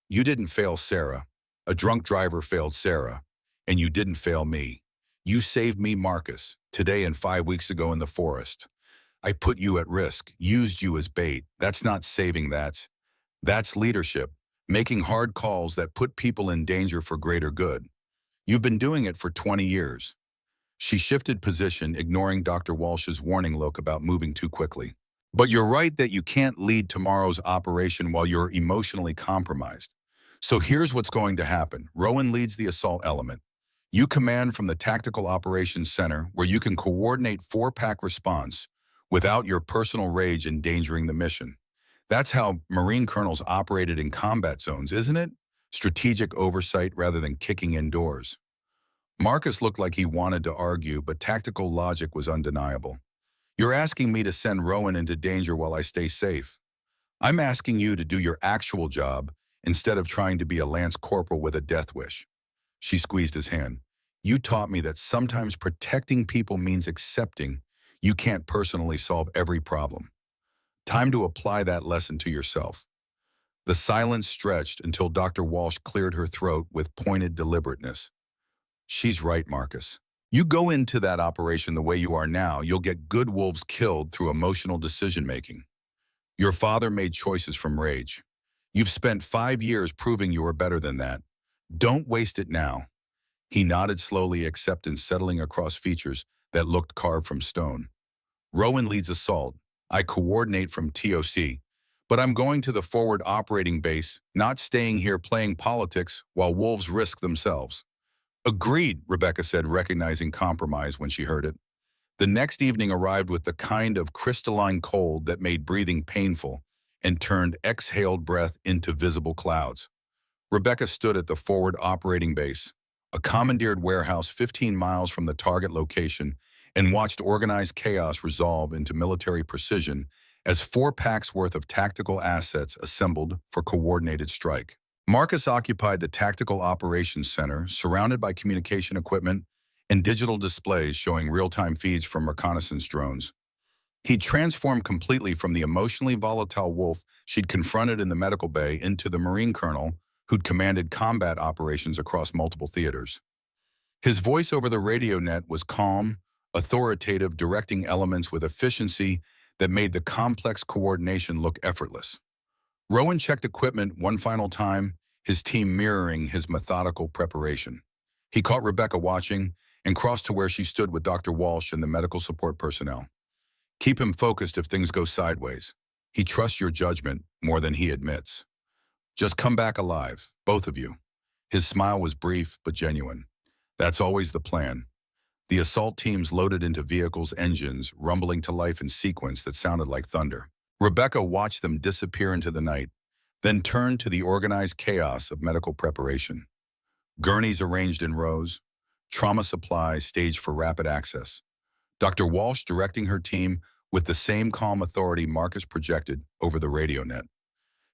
You didn't fail Sarah. A drunk driver failed Sarah. And you didn't fail me. You saved me, Marcus, today and 5 weeks ago in the forest. I put you at risk, used you as bait. That's not saving, that's leadership, making hard calls that put people in danger for greater good. You've been doing it for 20 years. She shifted position, ignoring Dr. Walsh's warning look about moving too quickly. But you're right that you can't lead tomorrow's operation while you're emotionally compromised. So here's what's going to happen. Rowan leads the assault element. You command from the Tactical Operations Center, where you can coordinate 4-pack response without your personal rage endangering the mission. That's how Marine colonels operated in combat zones, isn't it? Strategic oversight rather than kicking in doors. Marcus looked like he wanted to argue, but tactical logic was undeniable. You're asking me to send Rowan into danger while I stay safe. I'm asking you to do your actual job instead of trying to be a lance corporal with a death wish. She squeezed his hand. You taught me that sometimes protecting people means accepting you can't personally solve every problem. Time to apply that lesson to yourself. The silence stretched until Dr. Walsh cleared her throat with pointed deliberateness. She's right, Marcus. You go into that operation the way you are now, you'll get good wolves killed through emotional decision-making. Your father made choices from rage. You've spent 5 years proving you are better than that. Don't waste it now. He nodded slowly, acceptance settling across features that looked carved from stone. Rowan leads assault. I coordinate from TOC. But I'm going to the forward operating base, not staying here playing politics while wolves risk themselves. Agreed, Rebecca said, recognizing compromise when she heard it. The next evening arrived with the kind of crystalline cold that made breathing painful and turned exhaled breath into visible clouds. Rebecca stood at the forward operating base, a commandeered warehouse 15 miles from the target location, and watched organized chaos resolve into military precision as 4 packs worth of tactical assets assembled for coordinated strike. Marcus occupied the Tactical Operations Center, surrounded by communication equipment and digital displays showing real-time feeds from reconnaissance drones. He'd transformed completely from the emotionally volatile wolf she'd confronted in the medical bay into the Marine colonel who'd commanded combat operations across multiple theaters. His voice over the radio net was calm, authoritative, directing elements with efficiency that made the complex coordination look effortless. Rowan checked equipment one final time, his team mirroring his methodical preparation. He caught Rebecca watching, and crossed to where she stood with Dr. Walsh and the medical support personnel. Keep him focused if things go sideways. He trusts your judgment more than he admits. Just come back alive, both of you. His smile was brief but genuine. That's always the plan. The assault teams loaded into vehicles' engines, rumbling to life in sequence that sounded like thunder. Rebecca watched them disappear into the night, then turned to the organized chaos of medical preparation. Gurneys arranged in rows, trauma supplies staged for rapid access. Dr. Walsh directing her team with the same calm authority Marcus projected over the radio net.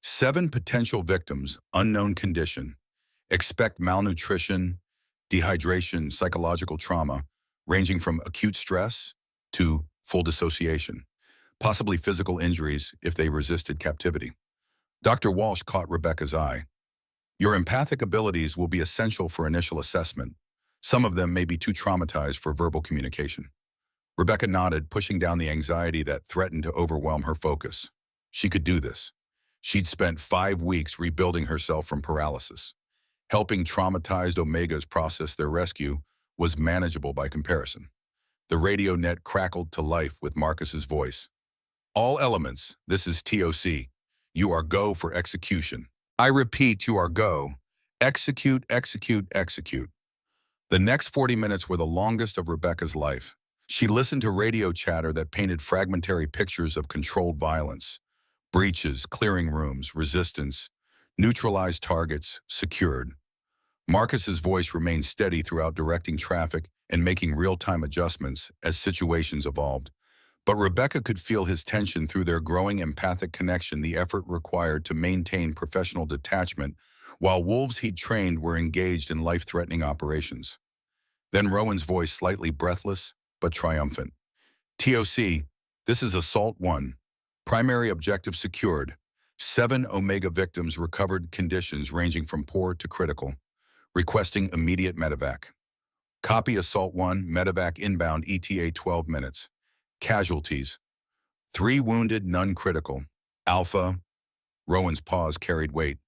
7 potential victims, unknown condition. Expect malnutrition, dehydration, psychological trauma, ranging from acute stress to full dissociation, possibly physical injuries if they resisted captivity. Dr. Walsh caught Rebecca's eye. Your empathic abilities will be essential for initial assessment. Some of them may be too traumatized for verbal communication. Rebecca nodded, pushing down the anxiety that threatened to overwhelm her focus. She could do this. She'd spent 5 weeks rebuilding herself from paralysis. Helping traumatized Omegas process their rescue was manageable by comparison. The radio net crackled to life with Marcus's voice. All elements, this is TOC. You are go for execution. I repeat, you are go. Execute, execute, execute. The next 40 minutes were the longest of Rebecca's life. She listened to radio chatter that painted fragmentary pictures of controlled violence. Breaches, clearing rooms, resistance, neutralized targets, secured. Marcus's voice remained steady throughout directing traffic and making real-time adjustments as situations evolved. But Rebecca could feel his tension through their growing empathic connection, the effort required to maintain professional detachment while wolves he'd trained were engaged in life-threatening operations. Then Rowan's voice, slightly breathless but triumphant. TOC, this is Assault 1. Primary objective secured. 7 Omega victims recovered, conditions ranging from poor to critical. Requesting immediate medevac. Copy Assault 1, medevac inbound ETA 12 minutes. Casualties. 3 wounded, none critical. Alpha. Rowan's pause carried weight.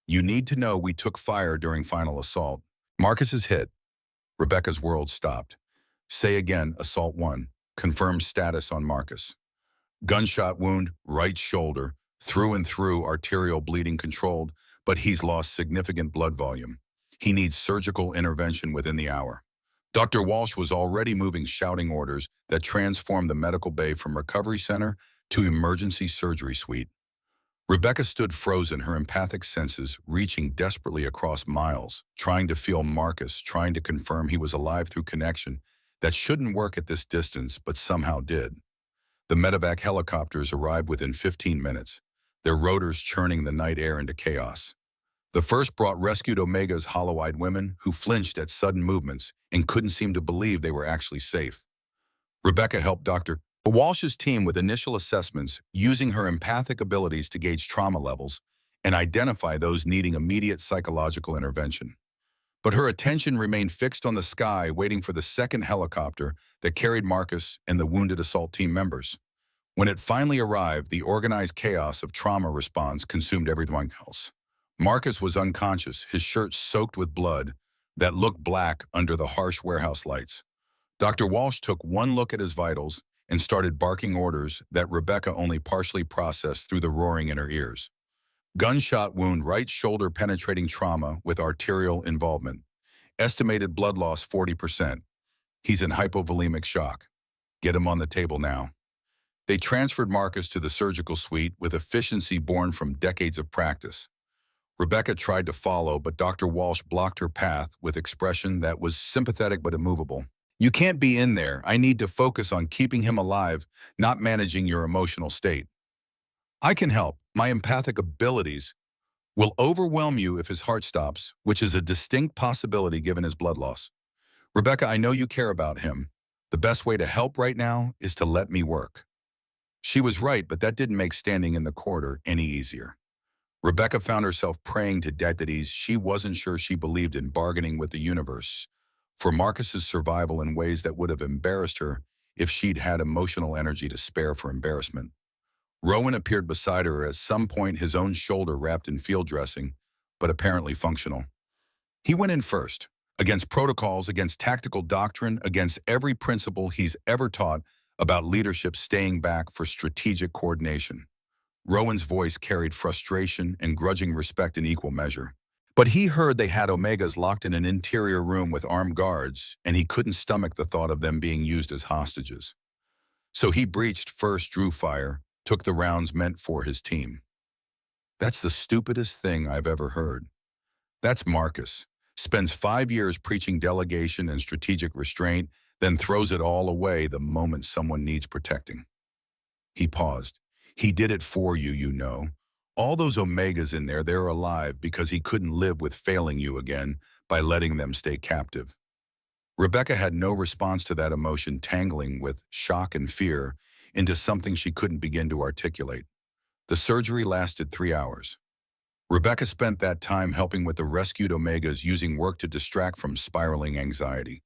You need to know we took fire during final assault. Marcus's hit. Rebecca's world stopped. Say again, Assault 1. Confirm status on Marcus. Gunshot wound, right shoulder, through and through, arterial bleeding controlled, but he's lost significant blood volume. He needs surgical intervention within the hour. Dr. Walsh was already moving, shouting orders that transformed the medical bay from recovery center to emergency surgery suite. Rebecca stood frozen, her empathic senses reaching desperately across miles, trying to feel Marcus, trying to confirm he was alive through connection that shouldn't work at this distance, but somehow did. The medevac helicopters arrived within 15 minutes, their rotors churning the night air into chaos. The first brought rescued Omega's hollow-eyed women who flinched at sudden movements and couldn't seem to believe they were actually safe. Rebecca helped Dr. Walsh's team with initial assessments, using her empathic abilities to gauge trauma levels and identify those needing immediate psychological intervention. But her attention remained fixed on the sky, waiting for the second helicopter that carried Marcus and the wounded assault team members. When it finally arrived, the organized chaos of trauma response consumed everyone else. Marcus was unconscious, his shirt soaked with blood that looked black under the harsh warehouse lights. Dr. Walsh took one look at his vitals and started barking orders that Rebecca only partially processed through the roaring in her ears. Gunshot wound, right shoulder penetrating trauma with arterial involvement. Estimated blood loss 40%. He's in hypovolemic shock. Get him on the table now. They transferred Marcus to the surgical suite with efficiency born from decades of practice. Rebecca tried to follow, but Dr. Walsh blocked her path with expression that was sympathetic but immovable. You can't be in there. I need to focus on keeping him alive, not managing your emotional state. I can help. My empathic abilities will overwhelm you if his heart stops, which is a distinct possibility given his blood loss. Rebecca, I know you care about him. The best way to help right now is to let me work. She was right, but that didn't make standing in the corridor any easier. Rebecca found herself praying to deities she wasn't sure she believed in, bargaining with the universe for Marcus's survival in ways that would have embarrassed her if she'd had emotional energy to spare for embarrassment. Rowan appeared beside her, at some point his own shoulder wrapped in field dressing, but apparently functional. He went in first, against protocols, against tactical doctrine, against every principle he's ever taught about leadership staying back for strategic coordination. Rowan's voice carried frustration and grudging respect in equal measure. But he heard they had Omegas locked in an interior room with armed guards, and he couldn't stomach the thought of them being used as hostages. So he breached first, drew fire, took the rounds meant for his team. That's the stupidest thing I've ever heard. That's Marcus. Spends 5 years preaching delegation and strategic restraint, then throws it all away the moment someone needs protecting. He paused. He did it for you, you know. All those Omegas in there, they're alive because he couldn't live with failing you again by letting them stay captive. Rebecca had no response to that emotion tangling with shock and fear into something she couldn't begin to articulate. The surgery lasted 3 hours. Rebecca spent that time helping with the rescued Omegas, using work to distract from spiraling anxiety.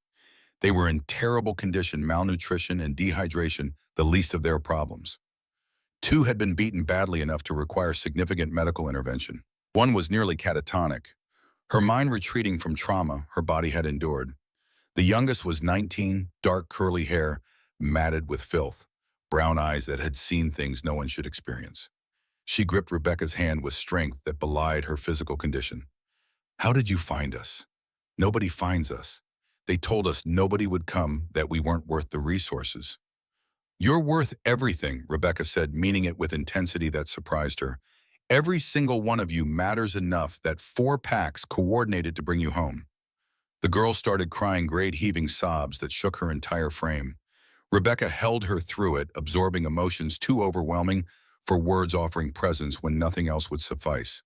They were in terrible condition, malnutrition and dehydration, the least of their problems. 2 had been beaten badly enough to require significant medical intervention. 1 was nearly catatonic, her mind retreating from trauma her body had endured. The youngest was 19, dark curly hair, matted with filth, brown eyes that had seen things no one should experience. She gripped Rebecca's hand with strength that belied her physical condition. "How did you find us?" "Nobody finds us. They told us nobody would come, that we weren't worth the resources." "You're worth everything," Rebecca said, meaning it with intensity that surprised her. "Every single one of you matters enough that 4 packs coordinated to bring you home." The girl started crying great heaving sobs that shook her entire frame. Rebecca held her through it, absorbing emotions too overwhelming for words, offering presence when nothing else would suffice.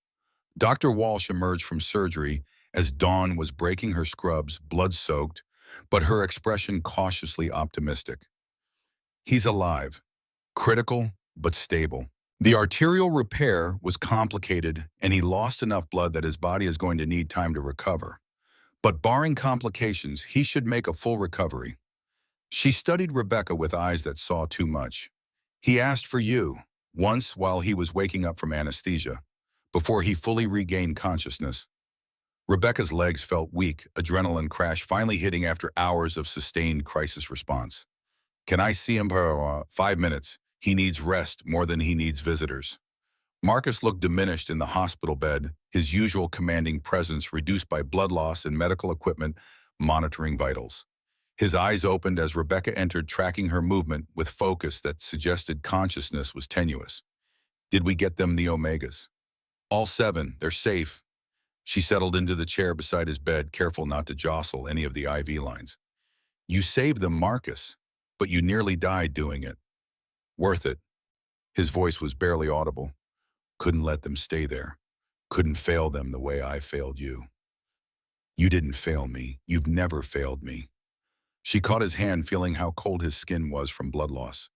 Dr. Walsh emerged from surgery as dawn was breaking her scrubs, blood-soaked, but her expression cautiously optimistic. "He's alive, critical but stable. The arterial repair was complicated, and he lost enough blood that his body is going to need time to recover. But barring complications, he should make a full recovery." She studied Rebecca with eyes that saw too much. "He asked for you, once while he was waking up from anesthesia, before he fully regained consciousness." Rebecca's legs felt weak, adrenaline crash finally hitting after hours of sustained crisis response. "Can I see him for 5 minutes? He needs rest more than he needs visitors." Marcus looked diminished in the hospital bed, his usual commanding presence reduced by blood loss and medical equipment monitoring vitals. His eyes opened as Rebecca entered, tracking her movement with focus that suggested consciousness was tenuous. "Did we get them the Omegas?" "All 7, they're safe." She settled into the chair beside his bed, careful not to jostle any of the IV lines. "You saved them, Marcus, but you nearly died doing it." "Worth it." His voice was barely audible. "Couldn't let them stay there. Couldn't fail them the way I failed you." "You didn't fail me. You've never failed me." She caught his hand, feeling how cold his skin was from blood loss.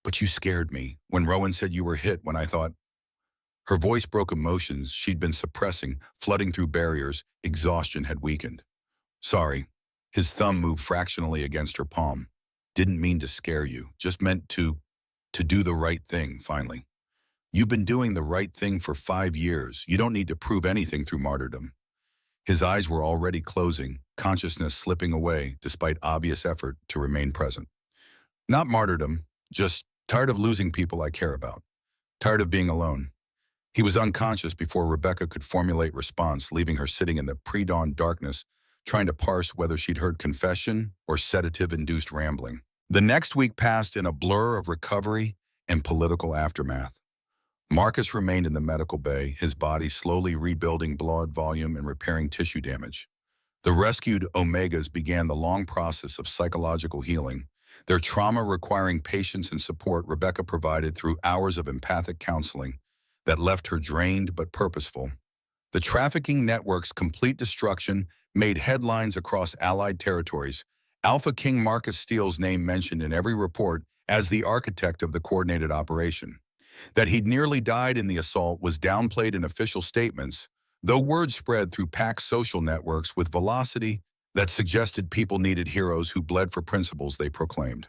"But you scared me. When Rowan said you were hit, when I thought—" Her voice broke emotions she'd been suppressing, flooding through barriers. Exhaustion had weakened. "Sorry." His thumb moved fractionally against her palm. "Didn't mean to scare you. Just meant to do the right thing, finally. You've been doing the right thing for 5 years. You don't need to prove anything through martyrdom." His eyes were already closing, consciousness slipping away despite obvious effort to remain present. "Not martyrdom, just tired of losing people I care about. Tired of being alone." He was unconscious before Rebecca could formulate response, leaving her sitting in the pre-dawn darkness, trying to parse whether she'd heard confession or sedative-induced rambling. The next week passed in a blur of recovery and political aftermath. Marcus remained in the medical bay, his body slowly rebuilding blood volume and repairing tissue damage. The rescued Omegas began the long process of psychological healing, their trauma requiring patience and support Rebecca provided through hours of empathic counseling that left her drained but purposeful. The trafficking network's complete destruction made headlines across allied territories. AlphaKing Marcus Steele's name mentioned in every report as the architect of the coordinated operation. That he'd nearly died in the assault was downplayed in official statements, though word spread through PAC's social networks with velocity that suggested people needed heroes who bled for principles they proclaimed.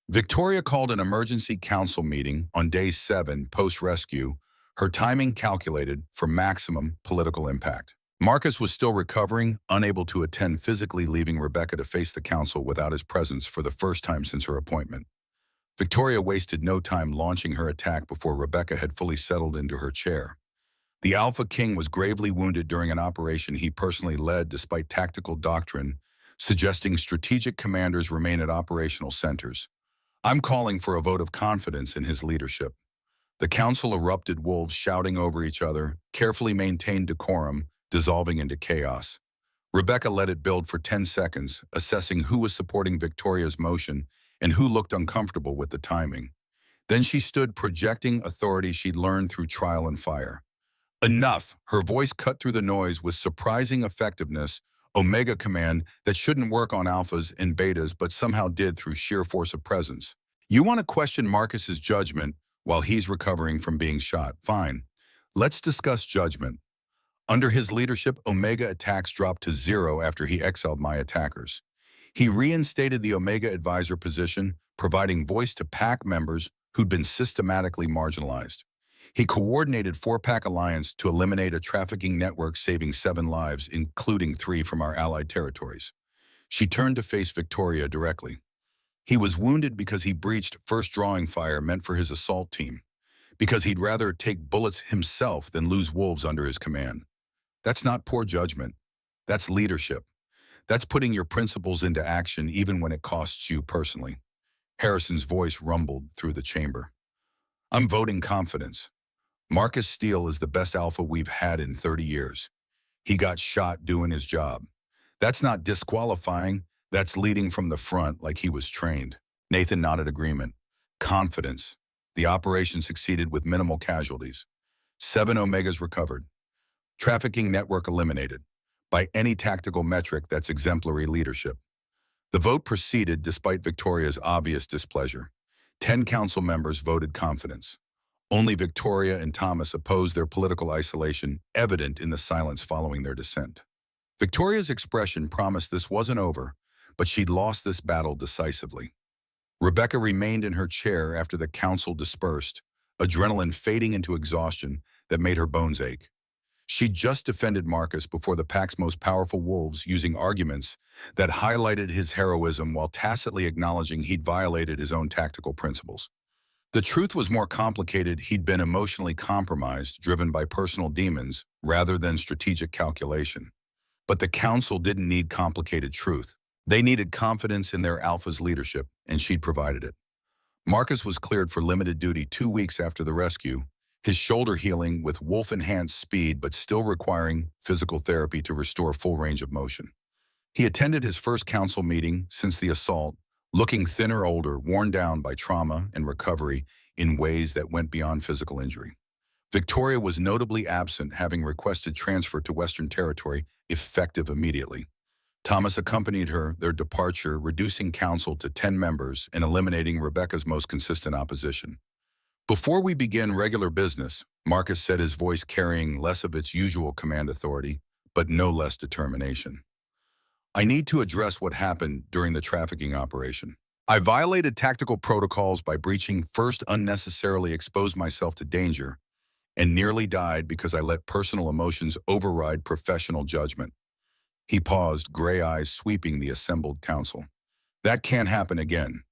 Victoria called an emergency council meeting on day 7 post-rescue, her timing calculated for maximum political impact. Marcus was still recovering, unable to attend physically, leaving Rebecca to face the council without his presence for the first time since her appointment. Victoria wasted no time launching her attack before Rebecca had fully settled into her chair. The Alpha King was gravely wounded during an operation he personally led despite tactical doctrine, suggesting strategic commanders remain at operational centers. I'm calling for a vote of confidence in his leadership. The council erupted, wolves shouting over each other, carefully maintained decorum, dissolving into chaos. Rebecca let it build for 10 seconds, assessing who was supporting Victoria's motion and who looked uncomfortable with the timing. Then she stood, projecting authority she'd learned through trial and fire. Enough! Her voice cut through the noise with surprising effectiveness, Omega command that shouldn't work on alphas and betas but somehow did through sheer force of presence. You want to question Marcus's judgment while he's recovering from being shot? Fine. Let's discuss judgment. Under his leadership, Omega attacks dropped to 0 after he exiled my attackers. He reinstated the Omega advisor position, providing voice to pack members who'd been systematically marginalized. He coordinated 4-pack alliance to eliminate a trafficking network, saving 7 lives, including 3 from our allied territories. She turned to face Victoria directly. He was wounded because he breached first drawing fire meant for his assault team, because he'd rather take bullets himself than lose wolves under his command. That's not poor judgment. That's leadership. That's putting your principles into action even when it costs you personally. Harrison's voice rumbled through the chamber. I'm voting confidence. Marcus Steele is the best alpha we've had in 30 years. He got shot doing his job. That's not disqualifying. That's leading from the front like he was trained. Nathan nodded agreement. Confidence. The operation succeeded with minimal casualties. 7 Omegas recovered. Trafficking network eliminated. By any tactical metric, that's exemplary leadership. The vote proceeded despite Victoria's obvious displeasure. 10 council members voted confidence. Only Victoria and Thomas opposed their political isolation, evident in the silence following their dissent. Victoria's expression promised this wasn't over, but she'd lost this battle decisively. Rebecca remained in her chair after the council dispersed, adrenaline fading into exhaustion that made her bones ache. She'd just defended Marcus before the pack's most powerful wolves, using arguments that highlighted his heroism while tacitly acknowledging he'd violated his own tactical principles. The truth was more complicated. He'd been emotionally compromised, driven by personal demons, rather than strategic calculation. But the council didn't need complicated truth. They needed confidence in their alpha's leadership, and she'd provided it. Marcus was cleared for limited duty 2 weeks after the rescue, his shoulder healing with wolf-enhanced speed but still requiring physical therapy to restore full range of motion. He attended his first council meeting since the assault, looking thinner, older, worn down by trauma and recovery in ways that went beyond physical injury. Victoria was notably absent, having requested transfer to Western Territory, effective immediately. Thomas accompanied her, their departure reducing council to 10 members and eliminating Rebecca's most consistent opposition. Before we begin regular business, Marcus said, his voice carrying less of its usual command authority, but no less determination. I need to address what happened during the trafficking operation. I violated tactical protocols by breaching first, unnecessarily exposed myself to danger, and nearly died because I let personal emotions override professional judgment. He paused, gray eyes sweeping the assembled council. That can't happen again.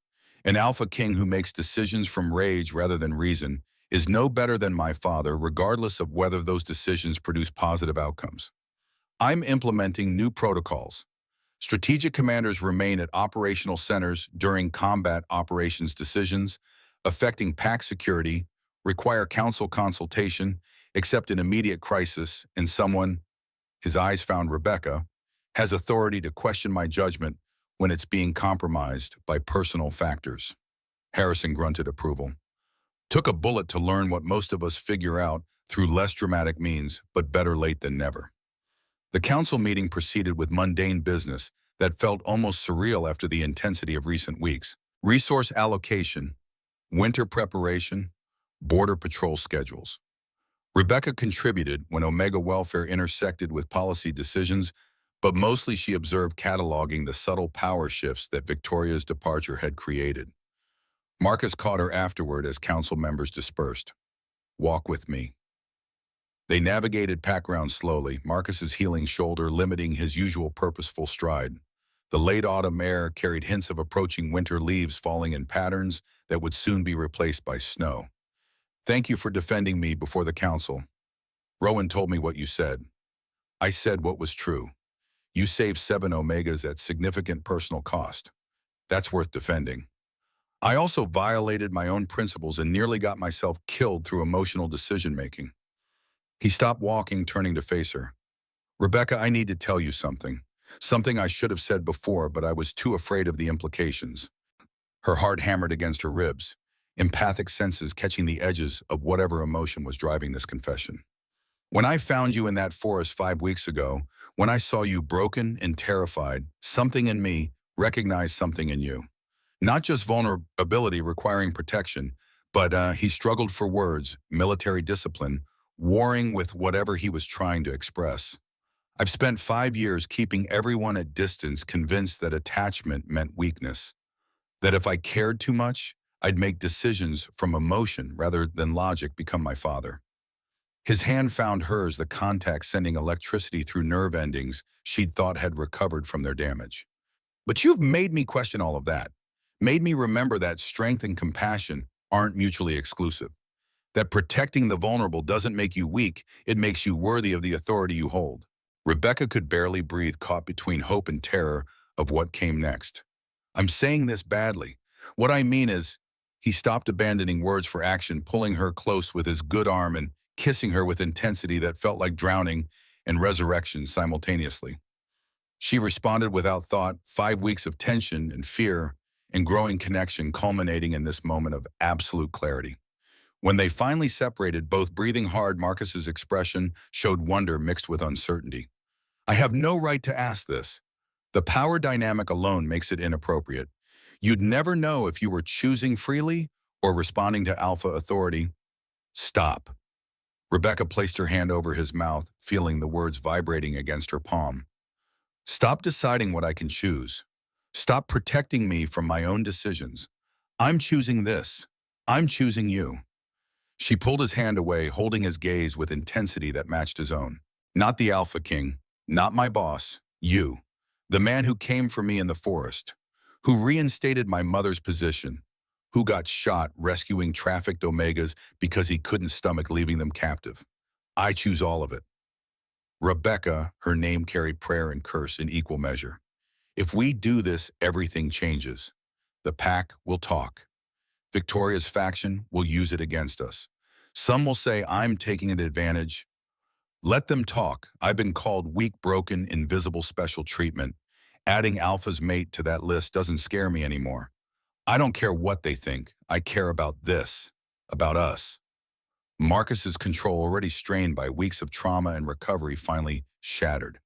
An Alpha King who makes decisions from rage rather than reason is no better than my father, regardless of whether those decisions produce positive outcomes. I'm implementing new protocols. Strategic commanders remain at operational centers during combat operations. Decisions affecting pack security require council consultation, except in immediate crisis, and someone, his eyes found Rebecca, has authority to question my judgment when it's being compromised by personal factors. Harrison grunted approval. Took a bullet to learn what most of us figure out through less dramatic means, but better late than never. The council meeting proceeded with mundane business that felt almost surreal after the intensity of recent weeks. Resource allocation, winter preparation, border patrol schedules. Rebecca contributed when Omega welfare intersected with policy decisions, but mostly she observed, cataloging the subtle power shifts that Victoria's departure had created. Marcus caught her afterward as council members dispersed. Walk with me. They navigated pack ground slowly, Marcus's healing shoulder limiting his usual purposeful stride. The late autumn air carried hints of approaching winter, leaves falling in patterns that would soon be replaced by snow. "Thank you for defending me before the council. Rowan told me what you said. I said what was true. You saved 7 Omegas at significant personal cost. That's worth defending. I also violated my own principles and nearly got myself killed through emotional decision-making." He stopped walking, turning to face her. "Rebecca, I need to tell you something. Something I should have said before, but I was too afraid of the implications." Her heart hammered against her ribs, empathic senses catching the edges of whatever emotion was driving this confession. "When I found you in that forest 5 weeks ago, when I saw you broken and terrified, something in me recognized something in you. Not just vulnerability requiring protection, but he struggled for words, military discipline, warring with whatever he was trying to express. I've spent 5 years keeping everyone at distance, convinced that attachment meant weakness. That if I cared too much, I'd make decisions from emotion rather than logic, become my father." His hand found hers, the contact sending electricity through nerve endings she'd thought had recovered from their damage. "But you've made me question all of that. Made me remember that strength and compassion aren't mutually exclusive. That protecting the vulnerable doesn't make you weak, it makes you worthy of the authority you hold." Rebecca could barely breathe, caught between hope and terror of what came next. "I'm saying this badly. What I mean is..." He stopped, abandoning words for action, pulling her close with his good arm and kissing her with intensity that felt like drowning and resurrection simultaneously. She responded without thought, 5 weeks of tension and fear and growing connection culminating in this moment of absolute clarity. When they finally separated, both breathing hard, Marcus's expression showed wonder mixed with uncertainty. "I have no right to ask this. The power dynamic alone makes it inappropriate. You'd never know if you were choosing freely or responding to alpha authority." "Stop." Rebecca placed her hand over his mouth, feeling the words vibrating against her palm. "Stop deciding what I can choose. Stop protecting me from my own decisions. I'm choosing this. I'm choosing you." She pulled his hand away, holding his gaze with intensity that matched his own. "Not the AlphaKing, not my boss, you. The man who came for me in the forest, who reinstated my mother's position, who got shot rescuing trafficked Omegas because he couldn't stomach leaving them captive. I choose all of it." Rebecca, her name carried prayer and curse in equal measure. "If we do this, everything changes. The pack will talk. Victoria's faction will use it against us. Some will say I'm taking an advantage. Let them talk. I've been called weak, broken, invisible special treatment. Adding Alpha's mate to that list doesn't scare me anymore. I don't care what they think. I care about this, about us." Marcus's control, already strained by weeks of trauma and recovery, finally shattered.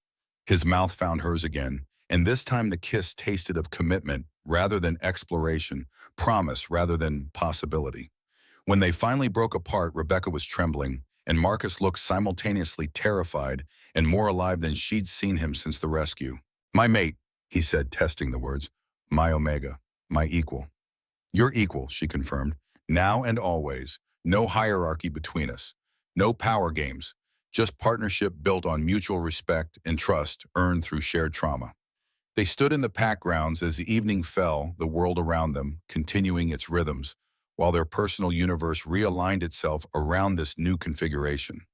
His mouth found hers again, and this time the kiss tasted of commitment rather than exploration, promise rather than possibility. When they finally broke apart, Rebecca was trembling, and Marcus looked simultaneously terrified and more alive than she'd seen him since the rescue. "My mate," he said, testing the words. "My Omega, my equal." "Your equal," she confirmed, "now and always. No hierarchy between us. No power games. Just partnership built on mutual respect and trust earned through shared trauma." They stood in the pack grounds as the evening fell, the world around them continuing its rhythms, while their personal universe realigned itself around this new configuration.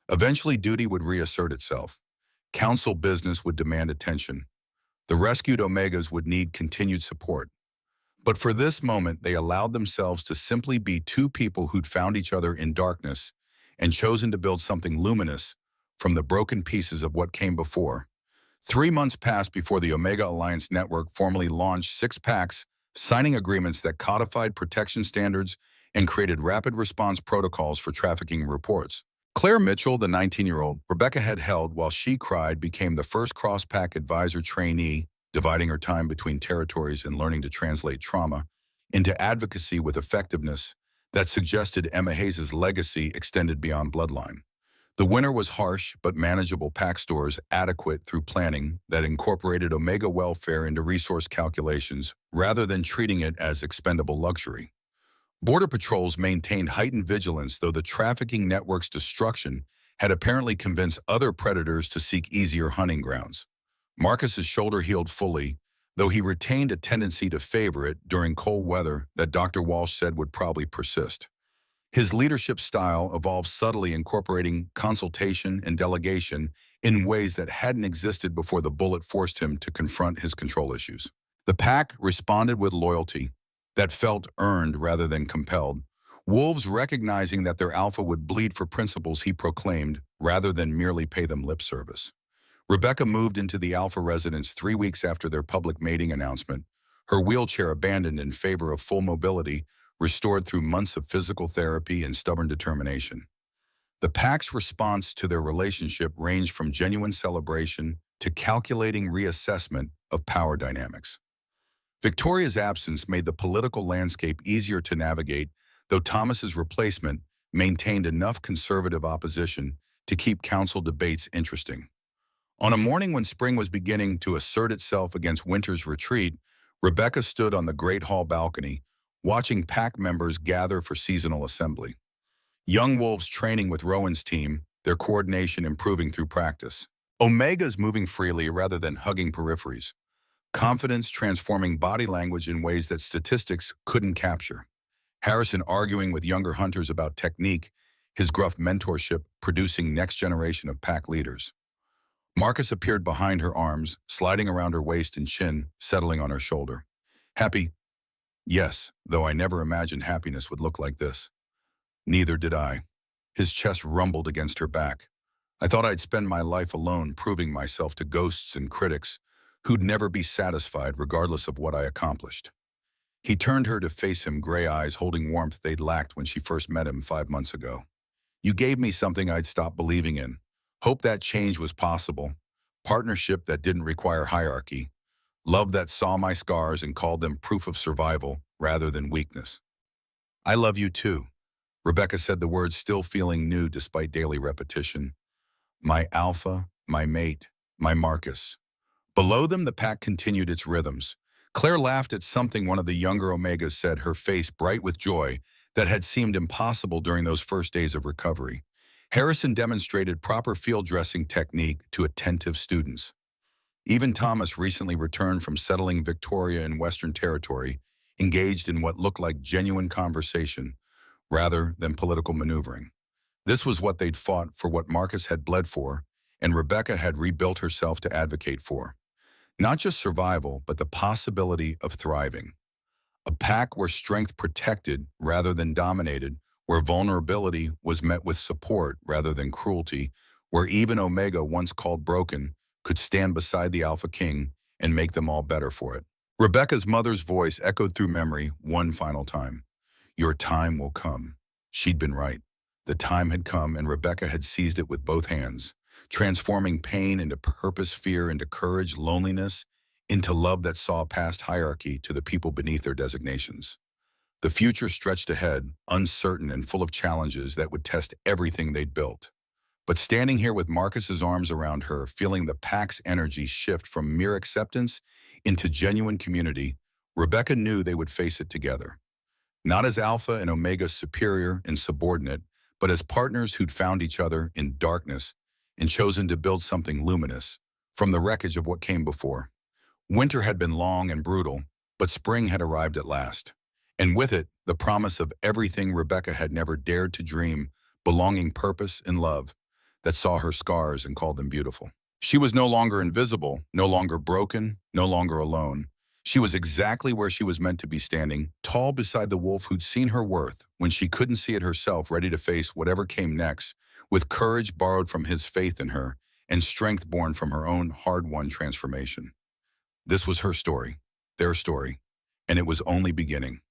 Eventually, duty would reassert itself. Council business would demand attention. The rescued Omegas would need continued support. But for this moment, they allowed themselves to simply be two people who'd found each other in darkness and chosen to build something luminous from the broken pieces of what came before. 3 months passed before the Omega Alliance Network formally launched 6 packs, signing agreements that codified protection standards and created rapid response protocols for trafficking reports. Claire Mitchell, the 19-year-old Rebecca had held while she cried, became the first cross-pack advisor trainee, dividing her time between territories and learning to translate trauma into advocacy with effectiveness that suggested Emma Hayes' legacy extended beyond bloodline. The winner was harsh but manageable pack stores, adequate through planning that incorporated Omega welfare into resource calculations rather than treating it as expendable luxury. Border patrols maintained heightened vigilance, though the trafficking network's destruction had apparently convinced other predators to seek easier hunting grounds. Marcus's shoulder healed fully, though he retained a tendency to favor it during cold weather that Dr. Walsh said would probably persist. His leadership style evolved subtly, incorporating consultation and delegation in ways that hadn't existed before the bullet forced him to confront his control issues. The pack responded with loyalty that felt earned rather than compelled, wolves recognizing that their alpha would bleed for principles he proclaimed rather than merely pay them lip service. Rebecca moved into the alpha residence 3 weeks after their public mating announcement, her wheelchair abandoned in favor of full mobility, restored through months of physical therapy and stubborn determination. The pack's response to their relationship ranged from genuine celebration to calculating reassessment of power dynamics. Victoria's absence made the political landscape easier to navigate, though Thomas's replacement maintained enough conservative opposition to keep council debates interesting. On a morning when spring was beginning to assert itself against winter's retreat, Rebecca stood on the Great Hall balcony, watching pack members gather for seasonal assembly. Young wolves training with Rowan's team, their coordination improving through practice. Omegas moving freely rather than hugging peripheries. Confidence transforming body language in ways that statistics couldn't capture. Harrison arguing with younger hunters about technique, his gruff mentorship producing next generation of pack leaders. Marcus appeared behind her arms, sliding around her waist and chin, settling on her shoulder. Happy? Yes, though I never imagined happiness would look like this. Neither did I. His chest rumbled against her back. I thought I'd spend my life alone, proving myself to ghosts and critics who'd never be satisfied regardless of what I accomplished. He turned her to face him, gray eyes holding warmth they'd lacked when she first met him 5 months ago. You gave me something I'd stopped believing in. Hope that change was possible. Partnership that didn't require hierarchy. Love that saw my scars and called them proof of survival rather than weakness. I love you too. Rebecca said the words still feeling new despite daily repetition. My alpha, my mate, my Marcus. Below them, the pack continued its rhythms. Claire laughed at something one of the younger Omegas said, her face bright with joy that had seemed impossible during those first days of recovery. Harrison demonstrated proper field dressing technique to attentive students. Even Thomas, recently returned from settling Victoria in Western Territory, engaged in what looked like genuine conversation rather than political maneuvering. This was what they'd fought for, what Marcus had bled for, and Rebecca had rebuilt herself to advocate for. Not just survival, but the possibility of thriving. A pack where strength protected rather than dominated, where vulnerability was met with support rather than cruelty, where even Omega, once called broken, could stand beside the AlphaKing and make them all better for it. Rebecca's mother's voice echoed through memory one final time. Your time will come. She'd been right. The time had come, and Rebecca had seized it with both hands, transforming pain into purpose, fear into courage, loneliness into love that saw past hierarchy to the people beneath their designations. The future stretched ahead, uncertain and full of challenges that would test everything they'd built. But standing here with Marcus's arms around her, feeling the pack's energy shift from mere acceptance into genuine community, Rebecca knew they would face it together. Not as Alpha and Omega, superior and subordinate, but as partners who'd found each other in darkness and chosen to build something luminous from the wreckage of what came before. Winter had been long and brutal, but spring had arrived at last. And with it, the promise of everything Rebecca had never dared to dream, belonging, purpose, and love that saw her scars and called them beautiful. She was no longer invisible, no longer broken, no longer alone. She was exactly where she was meant to be, standing tall beside the wolf who'd seen her worth when she couldn't see it herself, ready to face whatever came next, with courage borrowed from his faith in her and strength born from her own hard-won transformation. This was her story, their story, and it was only beginning.